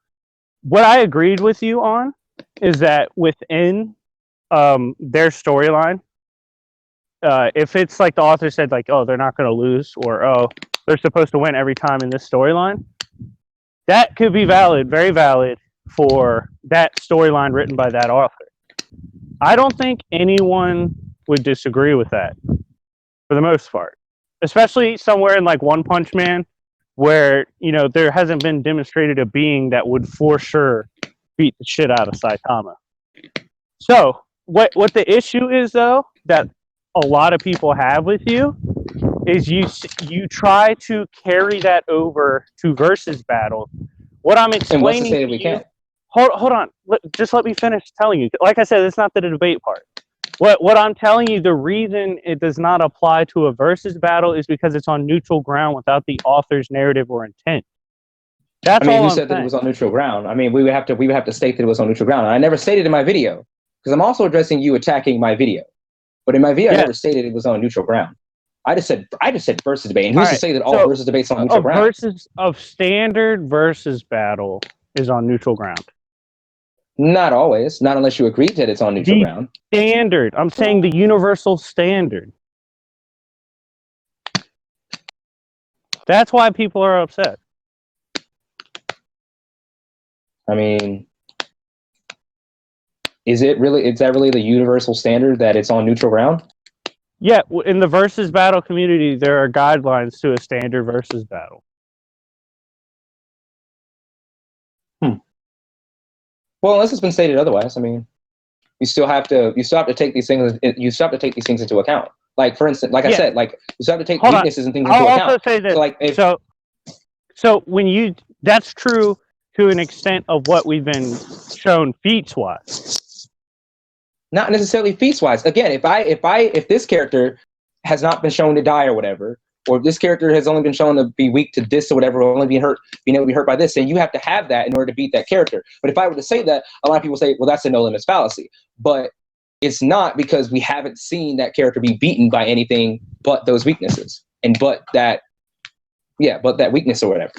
what I agreed with you on is that within their storyline, if it's like the author said, like, oh, they're not going to lose, or oh, they're supposed to win every time in this storyline, that could be valid, very valid for that storyline written by that author. I don't think anyone would disagree with that for the most part, especially somewhere in like One Punch Man, where there hasn't been demonstrated a being that would for sure beat the shit out of Saitama. So what the issue is, though, that a lot of people have with you is you try to carry that over to versus battle. What I'm explaining, and what's to say that we can't? Hold on, just let me finish telling you. Like I said, it's not the debate part. What I'm telling you, the reason it does not apply to a versus battle is because it's on neutral ground without the author's narrative or intent. That's all. Who said that it was on neutral ground? I mean, we would have to state that it was on neutral ground. I never stated in my video, because I'm also addressing you attacking my video. But in my video, I never stated it was on neutral ground. I just said versus debate. And who's to say that all versus debates on neutral ground? Versus of standard versus battle is on neutral ground. Not always. Not unless you agree that it's on neutral ground. Standard. I'm saying the universal standard. That's why people are upset. I mean, is that really the universal standard that it's on neutral ground? Yeah, in the versus battle community, there are guidelines to a standard versus battle. Well, unless it's been stated otherwise, I mean, you still have to take these things. You still have to take these things into account. Like, for instance, like I said, like you still have to take weaknesses and things into account. I'll also say this. So when that's true to an extent of what we've been shown feats wise. Not necessarily feats wise. Again, if this character has not been shown to die or whatever, or if this character has only been shown to be weak to this or whatever, or only being able to be hurt by this, then you have to have that in order to beat that character. But if I were to say that, a lot of people say, well, that's a no limits fallacy. But it's not, because we haven't seen that character be beaten by anything but those weaknesses. But that weakness or whatever.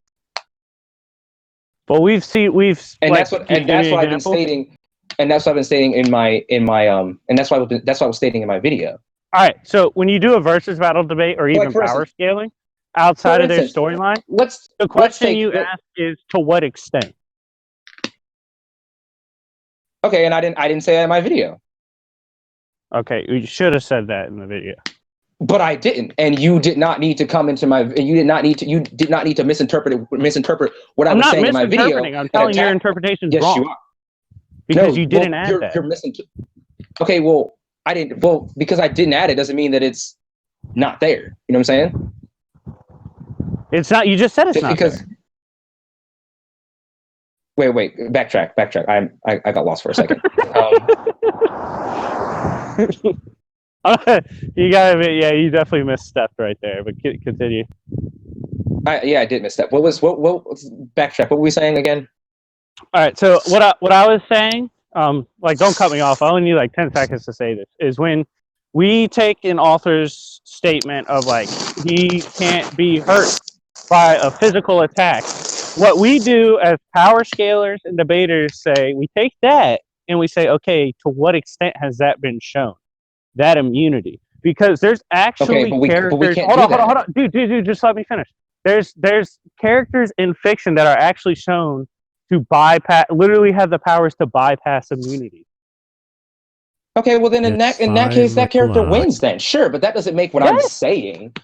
But that's what I've been stating, and that's what I've been stating in my and that's what I was stating in my video. All right, so when you do a versus battle debate or even power scaling outside of their storyline, the question you ask is to what extent? Okay, and I didn't say that in my video. Okay, you should have said that in the video. But I didn't, and you did not need to come into my. You did not need to misinterpret what I was saying in my video. I'm telling you your interpretation's wrong. Yes, you are. Because you didn't add that. Okay, well, I didn't. Well, because I didn't add it doesn't mean that it's not there. You know what I'm saying? It's not. You just said it's not there. Wait. Backtrack. I got lost for a second. You got it. Yeah, you definitely misstepped right there. But continue. I did misstep. What backtrack? What were we saying again? All right. So what I was saying, like, don't cut me off. I only need like 10 seconds to say this. Is when we take an author's statement of like he can't be hurt by a physical attack. What we do as power scalers and debaters say, we take that and we say, okay, to what extent has that been shown? That immunity, because there's actually characters. Hold on, dude, just let me finish. There's characters in fiction that are actually shown to literally have the powers to bypass immunity. Okay, well then in that case, that character wins then, sure, but that doesn't make what I'm saying.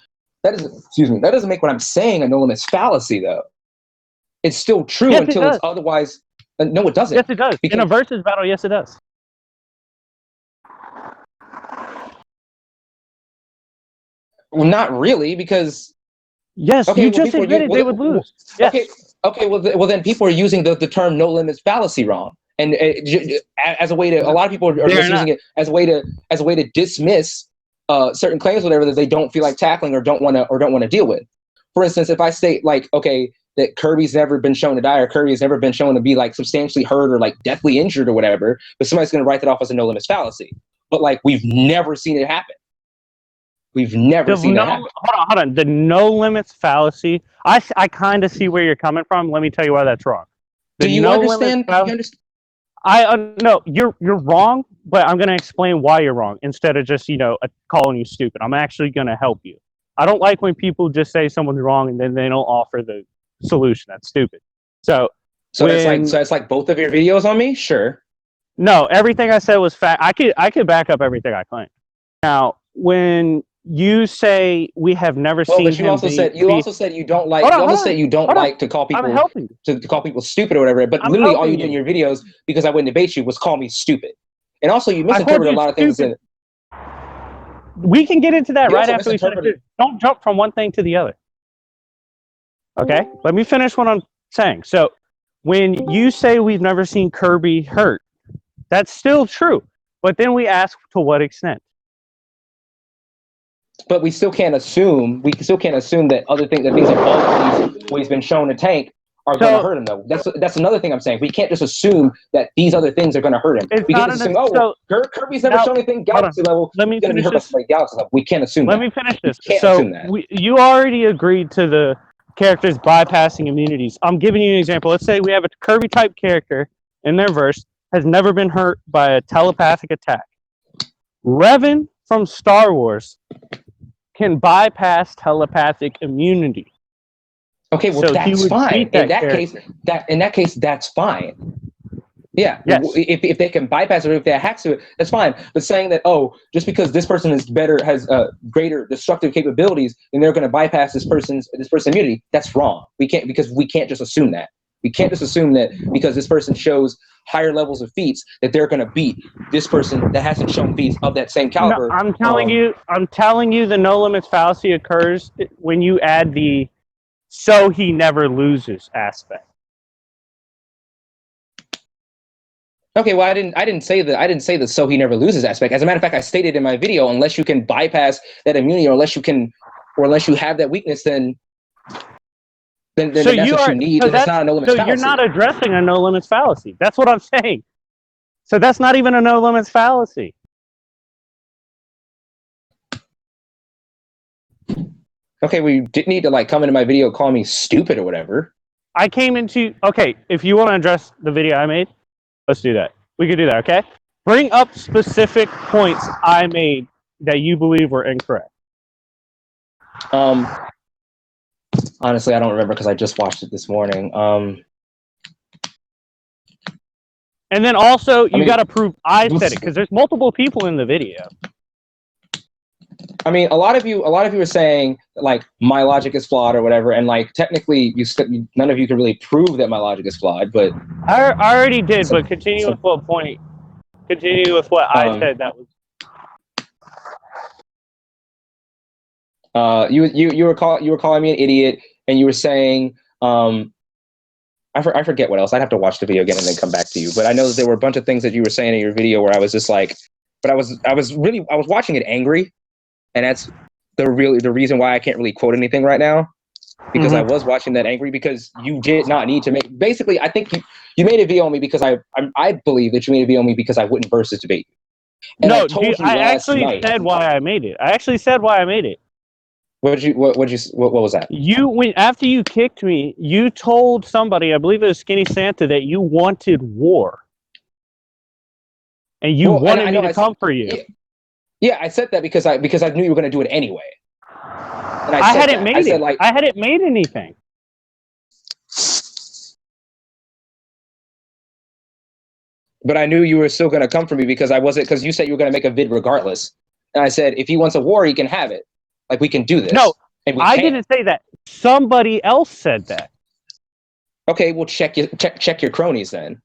That doesn't make what I'm saying a no limits fallacy though. it's still true Yes, until it's otherwise. No, it doesn't. Yes, it does. In a versus battle, yes, it does. Well, not really, because yes, you just admitted they would lose. Yes. Okay. Well, then people are using the term "no limits fallacy" wrong, and as a way to, a lot of people are just using it as a way to dismiss certain claims, whatever, that they don't feel like tackling or don't want to deal with. For instance, if I state like, okay, that Kirby's never been shown to die, or Kirby has never been shown to be like substantially hurt or like deathly injured or whatever, but somebody's going to write that off as a no limits fallacy. But like, we've never seen it happen. We've never seen that happen. Hold on. The no limits fallacy. I kind of see where you're coming from. Let me tell you why that's wrong. Do you understand? No, you're wrong, but I'm going to explain why you're wrong instead of just calling you stupid. I'm actually going to help you. I don't like when people just say someone's wrong and then they don't offer the solution. That's stupid. So it's like both of your videos on me. Sure. No, everything I said was fact. I could back up everything I claim. Now, when you say we have never seen, but you also said you don't like. You also said you don't like to call people stupid or whatever. But literally, all you did in your videos, because I wouldn't debate you, was call me stupid. And also, you misinterpreted a lot of things. We can get into that right after we finish it. Don't jump from one thing to the other. Okay, let me finish what I'm saying. So, when you say we've never seen Kirby hurt, that's still true. But then we ask, to what extent? But we still can't assume. That other things, that things above what he's been shown to tank, are going to hurt him, though. That's another thing I'm saying. We can't just assume that these other things are going to hurt him. We can't just assume, Kirby's never shown anything galaxy level. Let me finish this. Galaxy level. We can't assume. Let me finish this. So you already agreed to the characters bypassing immunities. I'm giving you an example. Let's say we have a Kirby type character in their verse has never been hurt by a telepathic attack. Revan from Star Wars can bypass telepathic immunity. Okay, well, so that's fine. In that case, that's fine. Yeah. Yes. If they can bypass it, or if they hack to it, that's fine. But saying that, just because this person is better, has greater destructive capabilities, then they're going to bypass this person's immunity, that's wrong. We can't just assume that. We can't just assume that because this person shows higher levels of feats that they're going to beat this person that hasn't shown feats of that same caliber. No, I'm telling you, the no limits fallacy occurs when you add the "so he never loses" aspect. Okay, well, I didn't say the "so he never loses" aspect. As a matter of fact, I stated in my video, unless you can bypass that immunity, or unless you have that weakness, then that's what you need. It's not a no limits fallacy. You're not addressing a no limits fallacy. That's what I'm saying. So that's not even a no limits fallacy. Okay, well, you didn't need to come into my video, call me stupid or whatever. If you want to address the video I made, let's do that. We could do that, okay? Bring up specific points I made that you believe were incorrect. Honestly, I don't remember because I just watched it this morning. And then also, you got to prove I said it, because there's multiple people in the video. I mean, a lot of you are saying that, my logic is flawed or whatever, and technically, none of you can really prove that my logic is flawed. But I already did. But continue with what point? Continue with what I said. That was. You were calling me an idiot, and you were saying I forget what else. I'd have to watch the video again and then come back to you. But I know that there were a bunch of things that you were saying in your video where I was just but I was watching it angry, and that's the reason why I can't really quote anything right now, because I was watching that angry, because you did not need to make. Basically, I think you made a video on me because I believe that you made a video on me because I wouldn't versus debate. And I actually said why I made it. What was that? After you kicked me, you told somebody, I believe it was Skinny Santa, that you wanted war. And you wanted me to come for you. Yeah, I said that because I knew you were going to do it anyway. And I hadn't made it. I hadn't made anything. But I knew you were still going to come for me because you said you were going to make a vid regardless. And I said, if he wants a war, he can have it. We can do this. No, I didn't say that. Somebody else said that. Okay, well check your cronies then,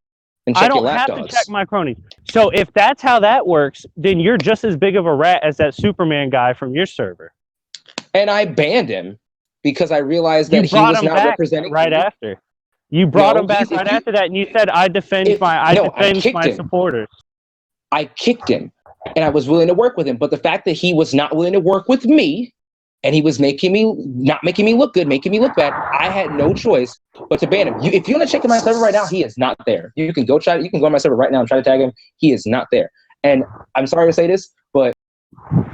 and check I don't your have to lapdogs. check my cronies. So if that's how that works, then you're just as big of a rat as that Superman guy from your server. And I banned him because I realized that he was not representing right me. after. You brought No, him back he's- right if you- after that, and you said I defend if- my no, I kicked my him. supporters. I kicked him, and I was willing to work with him. But the fact that he was not willing to work with me, and he was not making me look good, making me look bad, I had no choice but to ban him. If you want to check in my server right now, he is not there. You can go on my server right now and try to tag him. He is not there. And I'm sorry to say this, but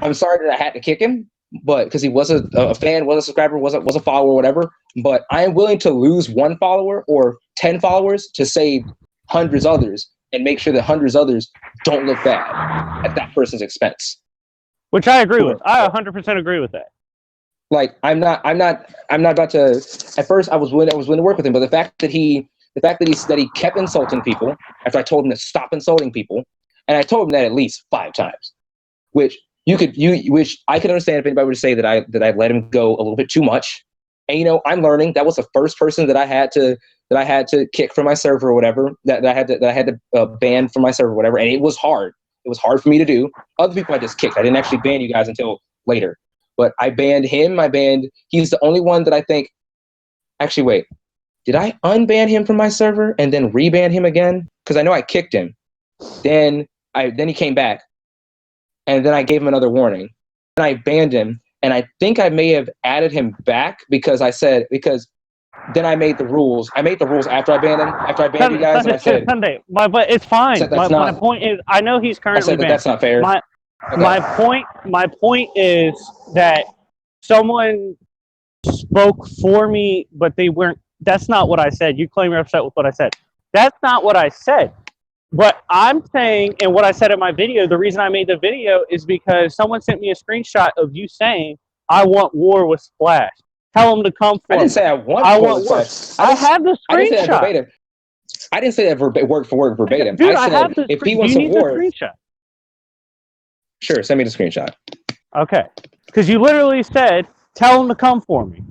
I'm sorry that I had to kick him, but because he was a fan, was a subscriber, was a follower, whatever. But I am willing to lose 1 follower or 10 followers to save hundreds others and make sure that hundreds others don't look bad at that person's expense. Which I agree with. I 100% agree with that. Like I'm not about to. At first, I was willing to work with him, but the fact that he kept insulting people after I told him to stop insulting people, and I told him that at least 5 times, which I could understand if anybody were to say that I let him go a little bit too much. And I'm learning. That was the first person that I had to kick from my server or whatever. That I had to ban from my server or whatever. And it was hard. It was hard for me to do. Other people I just kicked. I didn't actually ban you guys until later. But I banned him. He's the only one that I think. Actually, wait. Did I unban him from my server and then reban him again? Because I know I kicked him. Then he came back, and then I gave him another warning. Then I banned him, and I think I may have added him back because then I made the rules. I made the rules after I banned him. After I banned you guys, and I said Sunday. But it's fine. My point is, I know he's currently banned. That's not fair. My point is that someone spoke for me, but they weren't. That's not what I said. You claim you're upset with what I said. That's not what I said. But I'm saying, and what I said in my video, the reason I made the video is because someone sent me a screenshot of you saying, "I want war with Splash. Tell him to come for me." I didn't say I want war with Splash. I have the screenshot. I didn't say that verbatim. I didn't say that word for word verbatim. Dude, I said if he wants a war. Sure, send me the screenshot. Okay. Because you literally said, tell him to come for me.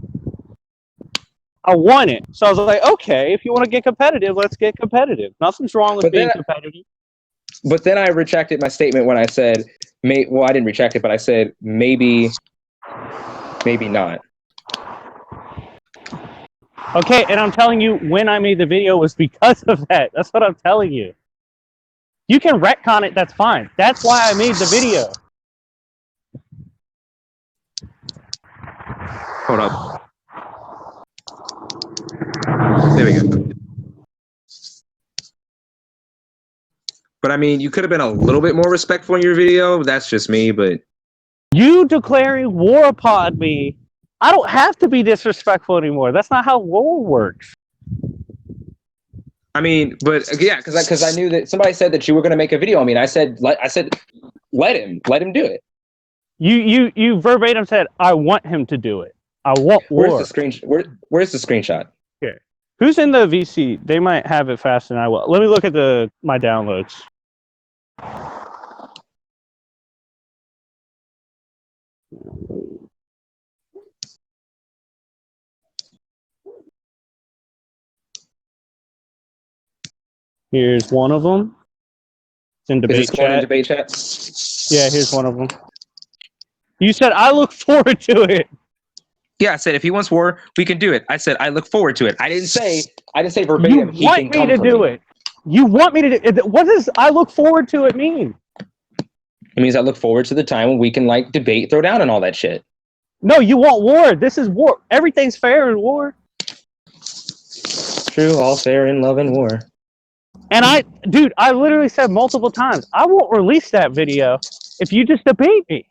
I want it. So I was like, okay, if you want to get competitive, let's get competitive. Nothing's wrong with being competitive. But then I retracted my statement when I said, I didn't retract it, but I said, maybe not. Okay, and I'm telling you, when I made the video was because of that. That's what I'm telling you. You can retcon it, that's fine. That's why I made the video. Hold up. There we go. But I mean, you could have been a little bit more respectful in your video. That's just me, but... You declaring war upon me, I don't have to be disrespectful anymore. That's not how war works. I mean, but yeah, because I knew that somebody said that you were going to make a video. I mean, I said, let him do it. You verbatim said, I want him to do it. I want war. Where's the screenshot? Here. Who's in the VC? They might have it faster than I will. Let me look at my downloads. Here's one of them. It's in debate chat. In debate chat? Yeah, here's one of them. You said, I look forward to it. Yeah, I said, if he wants war, we can do it. I said, I look forward to it. I didn't say verbatim. You want me to do it. You want me to do it. What does I look forward to it mean? It means I look forward to the time when we can, like, debate, throw down, and all that shit. No, you want war. This is war. Everything's fair in war. True, all fair in love and war. And I literally said multiple times, I won't release that video if you just debate me.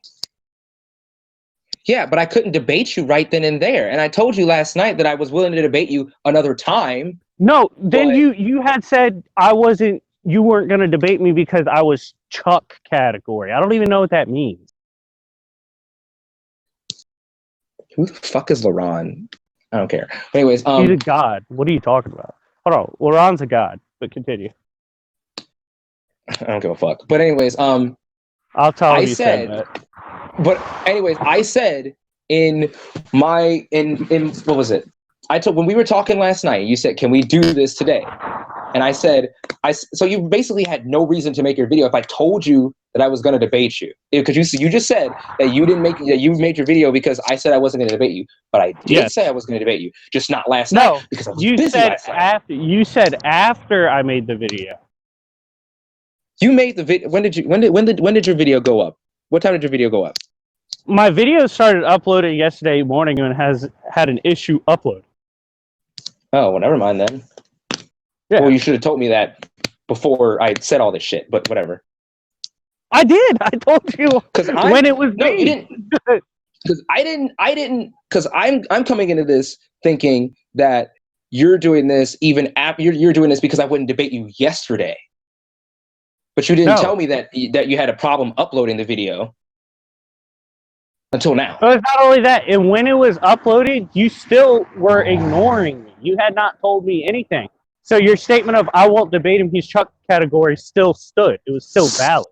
Yeah, but I couldn't debate you right then and there. And I told you last night that I was willing to debate you another time. No, then you had said you weren't going to debate me because I was Chuck category. I don't even know what that means. Who the fuck is LaRon? I don't care. But anyways, he's a god. What are you talking about? Hold on, LaRon's a god. But continue. I don't give a fuck. But anyways, I'll tell you said that. But anyways, I said in what was it? when we were talking last night, you said, "Can we do this today?" And I said, so you basically had no reason to make your video if I told you that I was going to debate you, because you just said that you made your video because I said I wasn't going to debate you, but I did say I was going to debate you, just not last night because I was busy last night. You said after I made the video. You made the video. When did your video go up? What time did your video go up? My video started uploading yesterday morning and has had an issue upload. Oh, well, never mind then. Yeah. Well, you should have told me that before I said all this shit, but whatever. I did. I told you when it was no, me. You didn't. Because I didn't. Because I'm coming into this thinking that you're doing this even after you're doing this because I wouldn't debate you yesterday. But you didn't tell me that you had a problem uploading the video until now. But it's not only that, and when it was uploaded, you still were ignoring me. You had not told me anything. So your statement of "I won't debate him, he's Chuck" category still stood. It was still valid.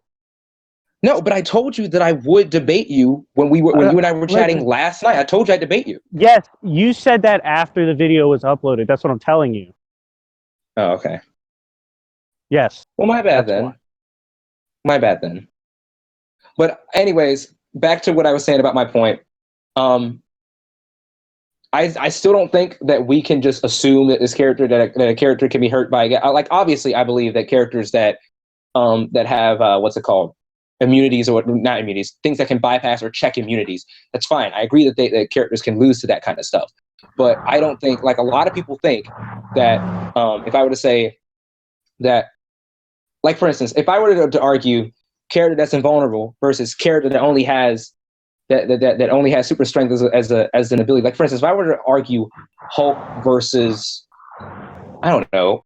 No, but I told you that I would debate you when you and I were chatting last night. I told you I'd debate you. Yes, you said that after the video was uploaded. That's what I'm telling you. Oh, okay. Yes. Well, my bad then. My bad then. But anyways, back to what I was saying about my point. I still don't think that we can just assume that this character that a character can be hurt by, like, obviously I believe that characters that have what's it called, immunities, or not immunities, things that can bypass or check immunities, that's fine. I agree that characters can lose to that kind of stuff. But I don't think, like a lot of people think that if I were to say that, like for instance, if I were to argue character that's invulnerable versus character that only has that only has super strength as an ability. Like for instance, if I were to argue Hulk versus, I don't know,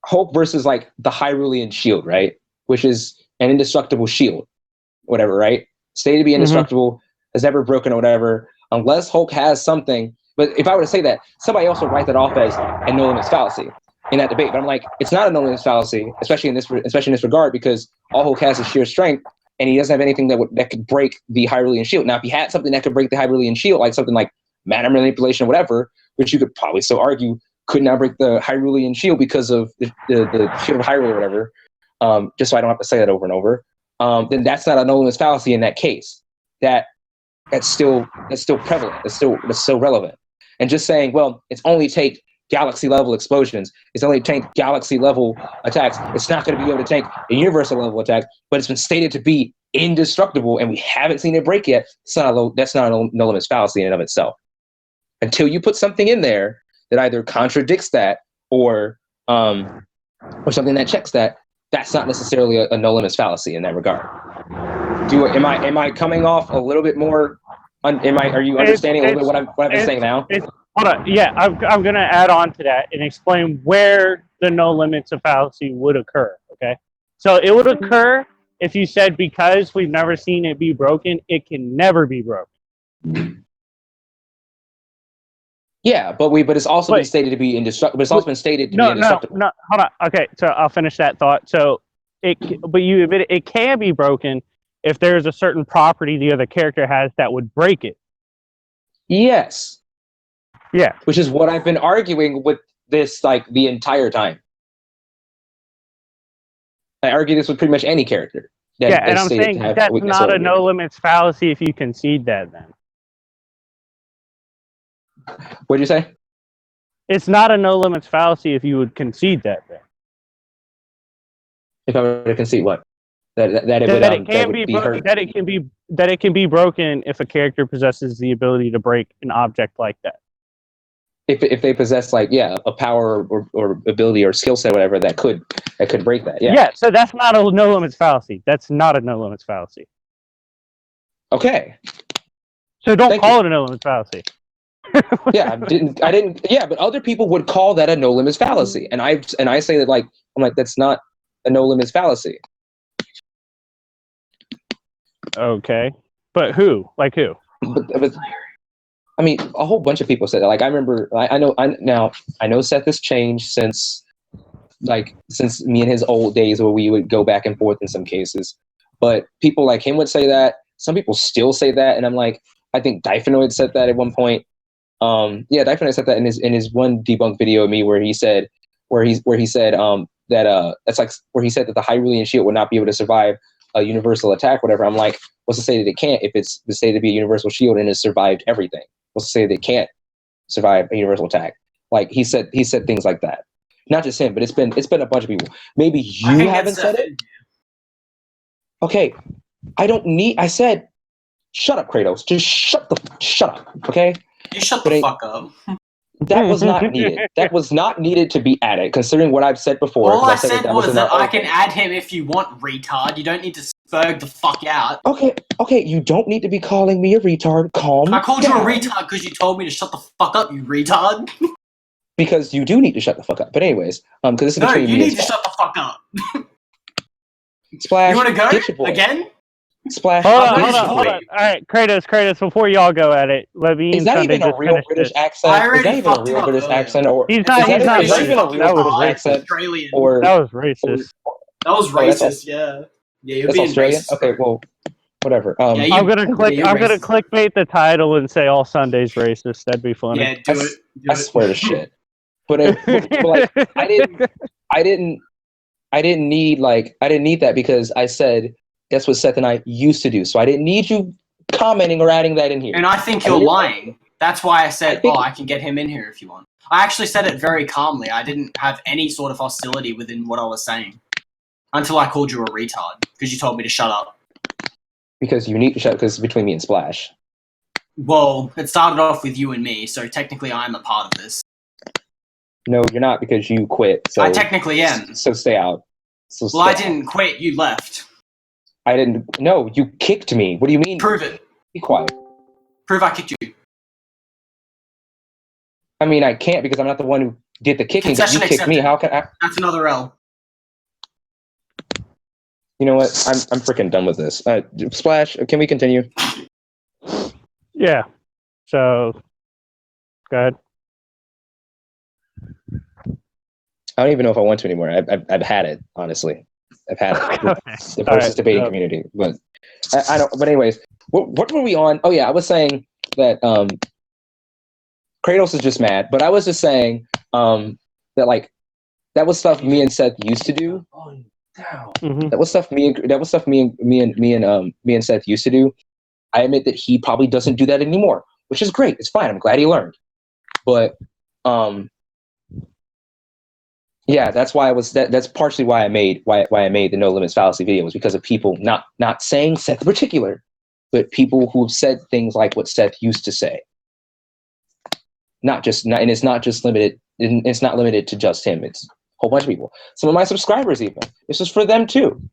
Hulk versus like the Hyrulean shield, right? Which is an indestructible shield, whatever, right? Stated to be indestructible, has never broken or whatever, unless Hulk has something. But if I were to say that, somebody else would write that off as a no limits fallacy in that debate. But I'm like, it's not a no limits fallacy, especially in this regard, because all Hulk has is sheer strength, and he doesn't have anything that could break the Hyrulean shield. Now, if he had something that could break the Hyrulean shield, like something like matter manipulation or whatever, which you could probably still argue could not break the Hyrulean shield because of the shield of Hyrule or whatever, just so I don't have to say that over and over, then that's not a no limits fallacy in that case. That's still prevalent. That's still relevant. And just saying, well, it's only take galaxy level explosions. It's only tank galaxy level attacks. It's not going to be able to tank a universal level attack, but it's been stated to be indestructible, and we haven't seen it break yet. That's not a no limits fallacy in and of itself. Until you put something in there that either contradicts that or something that checks that, that's not necessarily a no limits fallacy in that regard. Am I coming off a little bit more? Are you understanding a little bit what I've been saying now? Hold on. Yeah, I'm going to add on to that and explain where the no limits of fallacy would occur. Okay, so it would occur if you said because we've never seen it be broken, it can never be broken. Yeah, but it's also been stated to be indestructible. But it's also been stated to be indestructible. No, hold on. Okay, so I'll finish that thought. So but you admit it can be broken if there's a certain property the other character has that would break it. Yes. Yeah. Which is what I've been arguing with this like the entire time. I argue this with pretty much any character. And I'm saying that's not a no limits fallacy if you concede that then. What'd you say? It's not a no limits fallacy if you would concede that then. If I were to concede what? That it can be broken if a character possesses the ability to break an object like that. If they possess like a power or ability or skill set, whatever that could break that. Yeah. So that's not a no limits fallacy. That's not a no limits fallacy. Okay. So don't call it a no limits fallacy. I didn't. Yeah, but other people would call that a no limits fallacy, and I say that I'm like that's not a no limits fallacy. Okay, but who? Like who? But I mean, a whole bunch of people said that. Like I remember, I know Seth has changed since me and his old days where we would go back and forth in some cases. But people like him would say that. Some people still say that, and I'm like, I think Dyphanoid said that at one point. Yeah, Dyphon said that in his one debunk video of me where he said that that's like where he said that the Hyrulean shield would not be able to survive a universal attack, whatever. I'm like, what's to say that it can't if it's the say to be a universal shield and has survived everything? What's to say that it can't survive a universal attack? Like he said things like that. Not just him, but it's been a bunch of people. Maybe you haven't said it. Okay, I said, shut up, Kratos. Just shut up, okay? You shut the fuck up. That was not needed. That was not needed to be added, considering what I've said before. All I said was that I open. can add him if you want, retard. You don't need to spurg the fuck out. Okay, you don't need to be calling me a retard. Calm I called down. you a retard because you told me to shut the fuck up, you retard. Because you do need to shut the fuck up. But anyways, because this is between me and you need to shut the fuck up. Splash. You want to go get your boy. again? Splash. Hold on. All right, Kratos, before y'all go at it, let me Is and that Sunday even a just real finish British this. accent? Is that even a real British accent? Or he's is not that even a real that was British accent? Australian. Or that was racist. That was racist. Yeah. Yeah, you're that's being Australian. racist. Okay, well, whatever. Yeah, I'm gonna racist. clickbait the title and say all Sundays racist. That'd be funny. Yeah, do it. I swear to shit. But like, I didn't need that because I said that's what Seth and I used to do. So I didn't need you commenting or adding that in here. And I think you're lying. That's why I said, I can get him in here if you want. I actually said it very calmly. I didn't have any sort of hostility within what I was saying. Until I called you a retard. Because you told me to shut up. Because you need to shut up because it's between me and Splash. Well, it started off with you and me, so technically I'm a part of this. No, you're not because you quit. So I technically am. So stay out. Well, I didn't quit. You left. I didn't. No, you kicked me. What do you mean? Prove it. Be quiet. Prove I kicked you. I mean, I can't because I'm not the one who did the kicking. But you kicked me. How can I? That's another L. You know what? I'm freaking done with this. Splash. Can we continue? Yeah. So, go ahead. I don't even know if I want to anymore. I've had it, honestly. I've had it. Okay. The versus debating community. But I don't. But anyways, what were we on? Oh yeah, I was saying that Kratos is just mad. But I was just saying that like that was stuff me and Seth used to do. Mm-hmm. That was stuff me and Seth used to do. I admit that he probably doesn't do that anymore, which is great. It's fine. I'm glad he learned. But yeah, that's why I was. That's partially why I made the No Limits Fallacy video, was because of people not saying Seth in particular, but people who have said things like what Seth used to say. And it's not just limited. It's not limited to just him. It's a whole bunch of people. Some of my subscribers even. This is for them too. I'm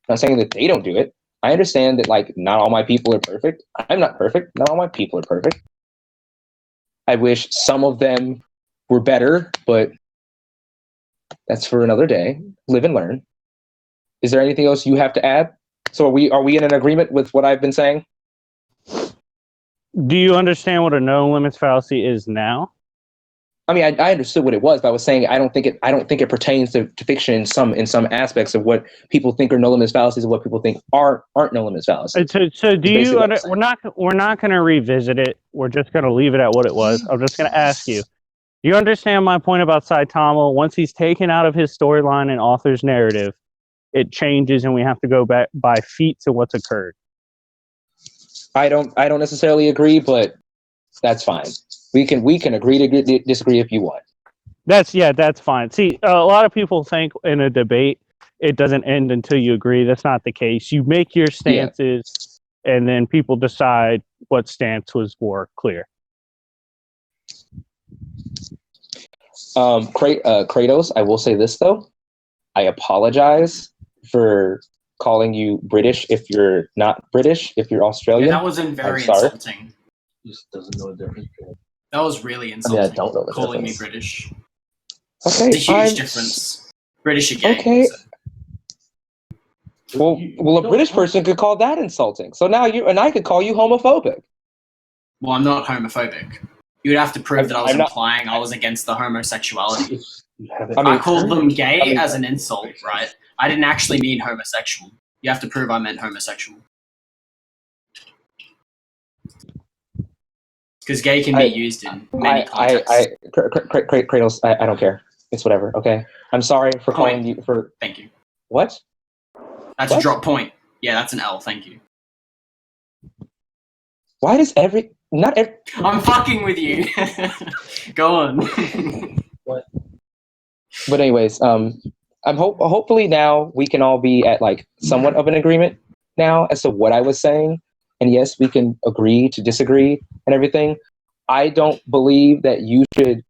not saying that they don't do it. I understand that like not all my people are perfect. I'm not perfect. Not all my people are perfect. I wish some of them were better, but that's for another day. Live and learn. Is there anything else you have to add? So are we in an agreement with what I've been saying? Do you understand what a no limits fallacy is now? I mean, I understood what it was, but I was saying I don't think it pertains to fiction in some aspects of what people think are no limits fallacies and what people think aren't no limits fallacies. So do you? We're not going to revisit it. We're just going to leave it at what it was. I'm just going to ask you. Do you understand my point about Saitama? Once he's taken out of his storyline and author's narrative, it changes, and we have to go back by feats of what's occurred. I don't necessarily agree, but that's fine. We can agree to disagree if you want. That's fine. See, a lot of people think in a debate it doesn't end until you agree. That's not the case. You make your stances, and then people decide what stance was more clear. Kratos, I will say this though. I apologize for calling you British if you're not British, if you're Australian. Yeah, that wasn't very insulting. Just doesn't know the difference. That was really insulting. Yeah, I don't know the calling difference. me British. Okay, it's a huge difference. British again. Okay. So. Well, a British person could call that insulting. So now you and I could call you homophobic. Well, I'm not homophobic. You would have to prove that I was implying I was against the homosexuality. I called them gay as an insult, right? I didn't actually mean homosexual. You have to prove I meant homosexual. Because gay can be used in many contexts. Kratos, I don't care. It's whatever. Okay. I'm sorry for calling you for. Thank you. What? That's a drop point. Yeah, that's an L. Thank you. Why does I'm fucking with you. Go on. What? But anyways, hopefully now we can all be at like somewhat of an agreement now as to what I was saying, and yes, we can agree to disagree and everything. I don't believe that you should.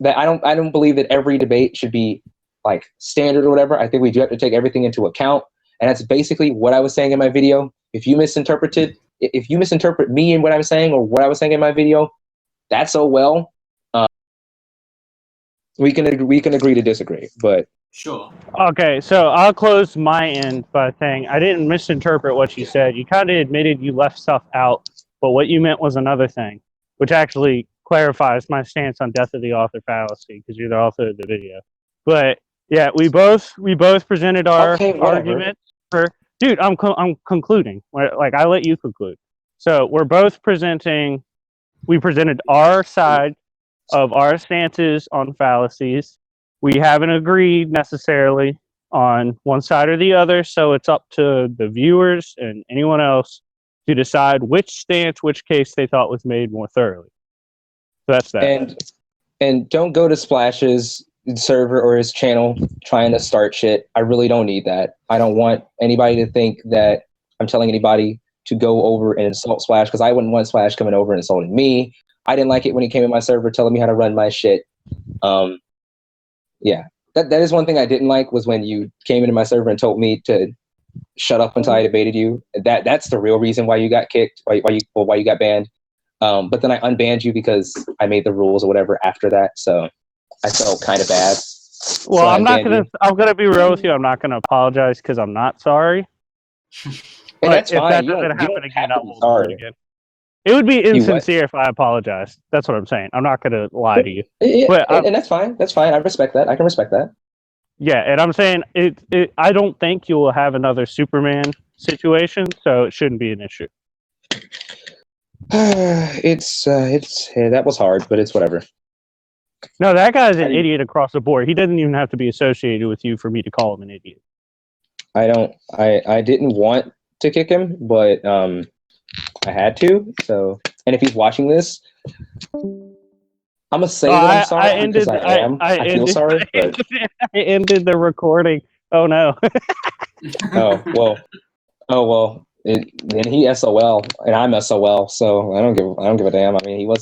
I don't believe that every debate should be like standard or whatever. I think we do have to take everything into account, and that's basically what I was saying in my video. If you misinterpret me and what I'm saying or what I was saying in my video, that's oh well. We can agree to disagree, but sure. Okay, so I'll close my end by saying I didn't misinterpret what you said. You kind of admitted you left stuff out, but what you meant was another thing, which actually clarifies my stance on death of the author fallacy because you're the author of the video. But yeah, we both presented our arguments for. Dude, I'm concluding. Like I let you conclude. So we're both presenting. We presented our side of our stances on fallacies. We haven't agreed necessarily on one side or the other, so it's up to the viewers and anyone else to decide which stance, which case they thought was made more thoroughly. So that's that. And don't go to Splash's server or his channel trying to start shit. I really don't need that. I don't want anybody to think that I'm telling anybody to go over and insult Splash, because I wouldn't want Splash coming over and insulting me. I didn't like it when he came in my server telling me how to run my shit. Yeah, that is one thing I didn't like, was when you came into my server and told me to shut up until I debated you. That's the real reason why you got kicked, why you got banned. But then I unbanned you because I made the rules or whatever after that. So I felt kind of bad. Well, I'm gonna be real with you. I'm not gonna apologize because I'm not sorry. And that's fine. That doesn't happen again, I won't do it again. It would be insincere if I apologized. That's what I'm saying. I'm not going to lie to you. Yeah, and that's fine. That's fine. I respect that. I can respect that. Yeah, and I'm saying I don't think you will have another Superman situation, so it shouldn't be an issue. That was hard, but it's whatever. No, that guy's an idiot across the board. He doesn't even have to be associated with you for me to call him an idiot. I didn't want to kick him, but I had to. So, and if he's watching this, I'm gonna say that I'm sorry because I feel sorry. But I ended the recording. Oh no. Oh well. Then he SOL and I'm SOL, so I don't give a damn. I mean, he was